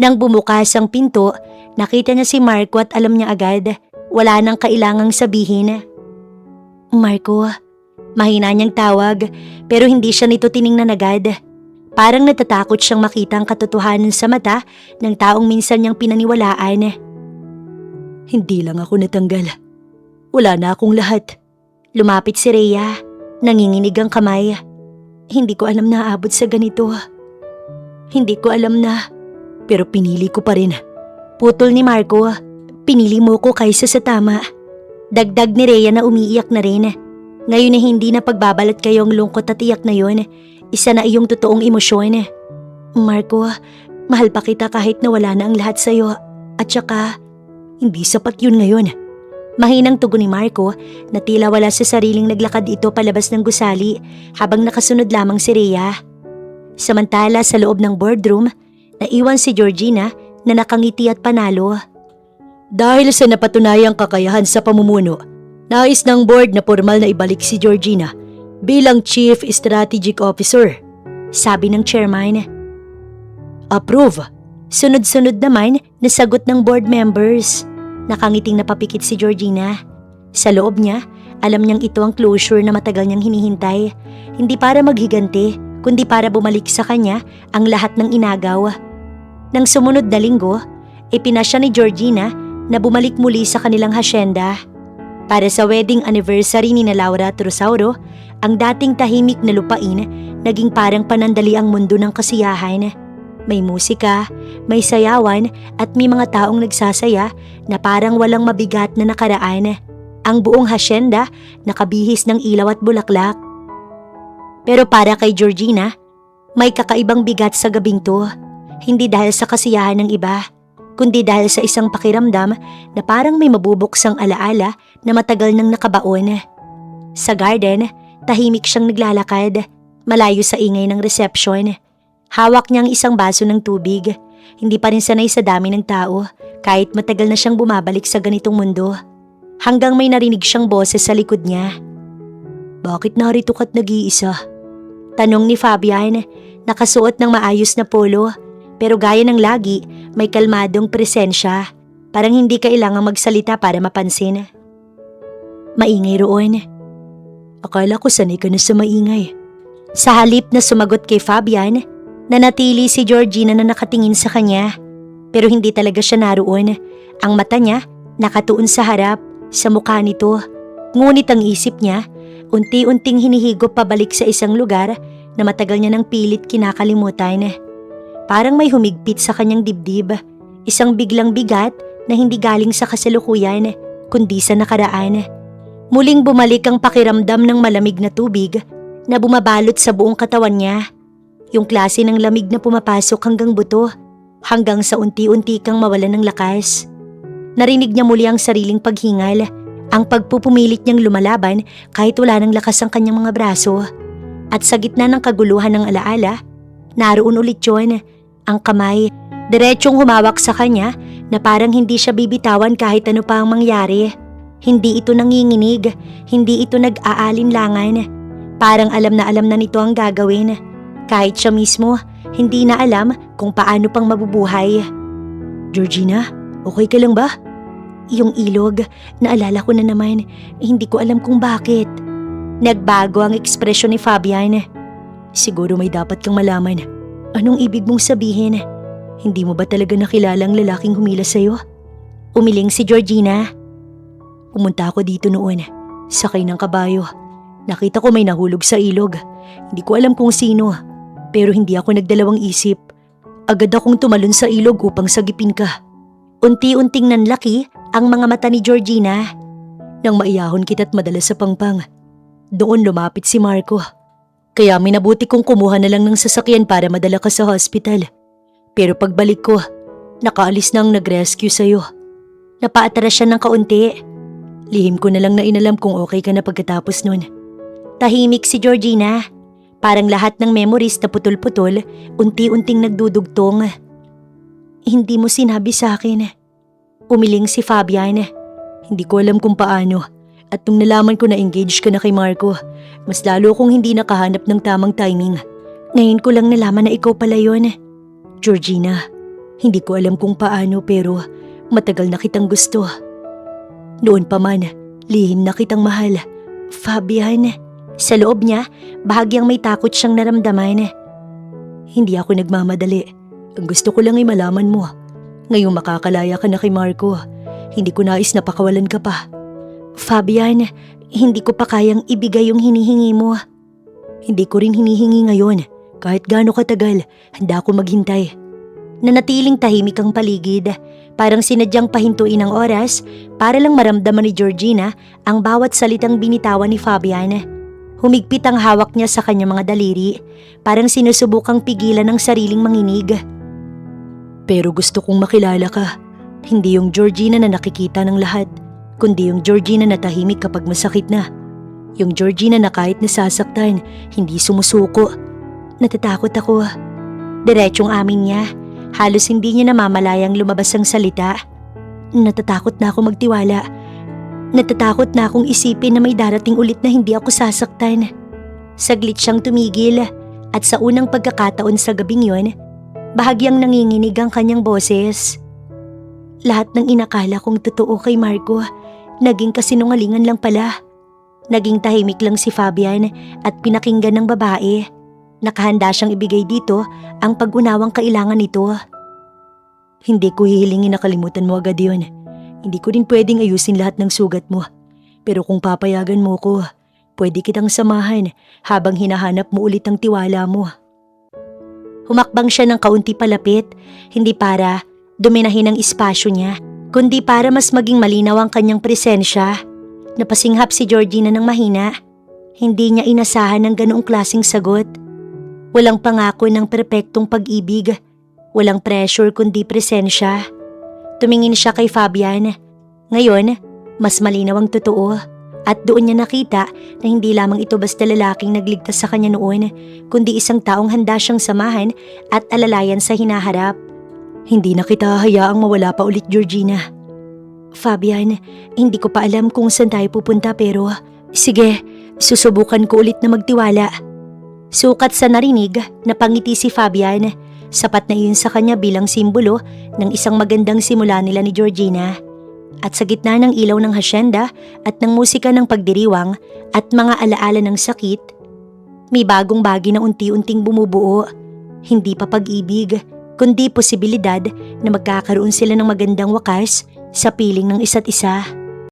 Nang bumukas ang pinto, nakita niya si Marco at alam niya agad, wala nang kailangang sabihin. Marco, mahina niyang tawag pero hindi siya nito tiningnan agad. Parang natatakot siyang makita ang katotohanan sa mata ng taong minsan niyang pinaniwalaan. Hindi lang ako natanggal. Wala na akong lahat. Lumapit si Rhea, nanginginig ang kamay. Hindi ko alam na aabot sa ganito. Hindi ko alam na, pero pinili ko pa rin. Putol ni Marco, pinili mo ko kaysa sa tama. Dagdag ni Rhea na umiiyak na rin. Ngayon na hindi na pagbabalat kayo ang lungkot at iyak na yon. Isa na iyong totoong emosyon. Marco, mahal pa kita kahit na wala na ang lahat sa'yo. At saka, hindi sapat yun ngayon. Mahinang tugon ni Marco na tila wala sa sariling naglakad ito palabas ng gusali habang nakasunod lamang si Rhea. Samantala sa loob ng boardroom, naiwan si Georgina na nakangiti at panalo. Dahil sa napatunayang kakayahan sa pamumuno, nais ng board na formal na ibalik si Georgina bilang Chief Strategic Officer. Sabi ng chairman. Approve. Sunod-sunod naman na sagot ng board members. Nakangiting napapikit si Georgina. Sa loob niya, alam niyang ito ang closure na matagal niyang hinihintay. Hindi para maghiganti, kundi para bumalik sa kanya ang lahat ng inagaw. Nang sumunod na linggo, ipinasya ni Georgina na bumalik muli sa kanilang hasyenda. Para sa wedding anniversary ni na Laura at Rosauro, ang dating tahimik na lupain naging parang panandali ang mundo ng kasiyahan. May musika, may sayawan at may mga taong nagsasaya na parang walang mabigat na nakaraan. Ang buong hasyenda nakabihis ng ilaw at bulaklak. Pero para kay Georgina, may kakaibang bigat sa gabing to. Hindi dahil sa kasiyahan ng iba, kundi dahil sa isang pakiramdam na parang may mabubuksang alaala na matagal nang nakabaon. Sa garden, tahimik siyang naglalakad, malayo sa ingay ng reception. Hawak niya ang isang baso ng tubig. Hindi pa rin sanay sa dami ng tao kahit matagal na siyang bumabalik sa ganitong mundo. Hanggang may narinig siyang boses sa likod niya. Bakit narito ka't nag-iisa? Tanong ni Fabian, nakasuot ng maayos na polo. Pero gaya ng lagi, may kalmadong presensya. Parang hindi kailangang magsalita para mapansin. Maingay roon. Akala ko sanay ka na sa maingay. Sa halip na sumagot kay Fabian, nanatili si Georgina na nakatingin sa kanya. Pero hindi talaga siya naroon. Ang mata niya nakatuon sa harap, sa mukha nito. Ngunit ang isip niya, unti-unting hinihigop pabalik sa isang lugar na matagal niya nang pilit kinakalimutan. Parang may humigpit sa kanyang dibdib, isang biglang bigat na hindi galing sa kasalukuyan, kundi sa nakaraan. Muling bumalik ang pakiramdam ng malamig na tubig na bumabalot sa buong katawan niya. Yung klase ng lamig na pumapasok hanggang buto, hanggang sa unti-unti kang mawalan ng lakas. Narinig niya muli ang sariling paghingal, ang pagpupumilit niyang lumalaban kahit wala ng lakas ang kanyang mga braso. At sa gitna ng kaguluhan ng alaala, naroon ulit yun, ang kamay, diretsyong humawak sa kanya na parang hindi siya bibitawan kahit ano pa ang mangyari. Hindi ito nanginginig, hindi ito nag-aalinlangan. Parang alam na nito ang gagawin. Kahit siya mismo, hindi na alam kung paano pang mabubuhay. Georgina, okay ka lang ba? Yung ilog, naalala ko na naman, hindi ko alam kung bakit. Nagbago ang ekspresyon ni Fabian. Siguro may dapat kang malaman. Anong ibig mong sabihin? Hindi mo ba talaga nakilala ang lalaking humila sa'yo? Umiling si Georgina. Pumunta ako dito noon, sakay ng kabayo. Nakita ko may nahulog sa ilog. Hindi ko alam kung sino, pero hindi ako nagdalawang isip. Agad akong tumalon sa ilog upang sagipin ka. Unti-unting nanlaki ang mga mata ni Georgina. Nang maiyahon kita't madala sa pangpang, doon lumapit si Marco. Kaya minabuti kong kumuha na lang ng sasakyan para madala ka sa hospital. Pero pagbalik ko, nakaalis na ang nag-rescue sa'yo. Napaatras siya ng kaunti. Lihim ko na lang na inalam kung okay ka na pagkatapos nun. Tahimik si Georgina. Parang lahat ng memories na putol-putol, unti-unting nagdudugtong. Hindi mo sinabi sa akin. Umiling si Fabian. Hindi ko alam kung paano. At nung nalaman ko na engaged ka na kay Marco, mas lalo kong hindi nakahanap ng tamang timing. Ngayon ko lang nalaman na ikaw pala yun. Georgina, hindi ko alam kung paano pero matagal na kitang gusto. Noon pa man, lihim na kitang mahal. Fabian, sa loob niya, bahagyang may takot siyang naramdaman. Hindi ako nagmamadali. Ang gusto ko lang ay malaman mo. Ngayong makakalaya ka na kay Marco, hindi ko nais na pakawalan ka pa. Fabian, hindi ko pa kayang ibigay yung hinihingi mo. Hindi ko rin hinihingi ngayon. Kahit gaano katagal, handa ako maghintay. Nanatiling tahimik ang paligid. Parang sinadyang pahintuin ang oras para lang maramdaman ni Georgina ang bawat salitang binitawan ni Fabian. Humigpit ang hawak niya sa kanyang mga daliri, parang sinusubukang pigilan ang sariling manginig. Pero gusto kong makilala ka. Hindi yung Georgina na nakikita ng lahat, kundi yung Georgina na tahimik kapag masakit na. Yung Georgina na kahit nasasaktan, hindi sumusuko. Natatakot ako. Diretsyong amin niya. Halos hindi niya namamalayang lumabas ang salita. Natatakot na ako magtiwala. Natatakot na akong isipin na may darating ulit na hindi ako sasaktan. Saglit siyang tumigil at sa unang pagkakataon sa gabing yon, bahagyang nanginginig ang kanyang boses. Lahat ng inakala kong totoo kay Marco, naging kasinungalingan lang pala. Naging tahimik lang si Fabian at pinakinggan ng babae. Nakahanda siyang ibigay dito ang pag-unawang kailangan nito. Hindi ko hihilingin na kalimutan mo agad yun. Hindi ko rin pwedeng ayusin lahat ng sugat mo. Pero kung papayagan mo ko, pwede kitang samahan habang hinahanap mo ulit ang tiwala mo. Humakbang siya ng kaunti palapit, hindi para duminahin ang espasyo niya, kundi para mas maging malinaw ang kanyang presensya. Napasinghap si Georgina ng mahina. Hindi niya inasahan ng ganoong klaseng sagot. Walang pangako ng perpektong pag-ibig. Walang pressure kundi presensya. Tumingin siya kay Fabian. Ngayon, mas malinaw ang totoo. At doon niya nakita na hindi lamang ito basta lalaking nagligtas sa kanya noon, kundi isang taong handa siyang samahan at alalayan sa hinaharap. Hindi na kita hayaang mawala pa ulit, Georgina. Fabian, hindi ko pa alam kung saan tayo pupunta pero sige, susubukan ko ulit na magtiwala. Sukat sa narinig, napangiti si Fabian. Sapat na iyon sa kanya bilang simbolo ng isang magandang simula nila ni Georgina. At sa gitna ng ilaw ng hasyenda at ng musika ng pagdiriwang at mga alaala ng sakit, may bagong bagay na unti-unting bumubuo. Hindi pa pag-ibig, kundi posibilidad na magkakaroon sila ng magandang wakas sa piling ng isa't isa.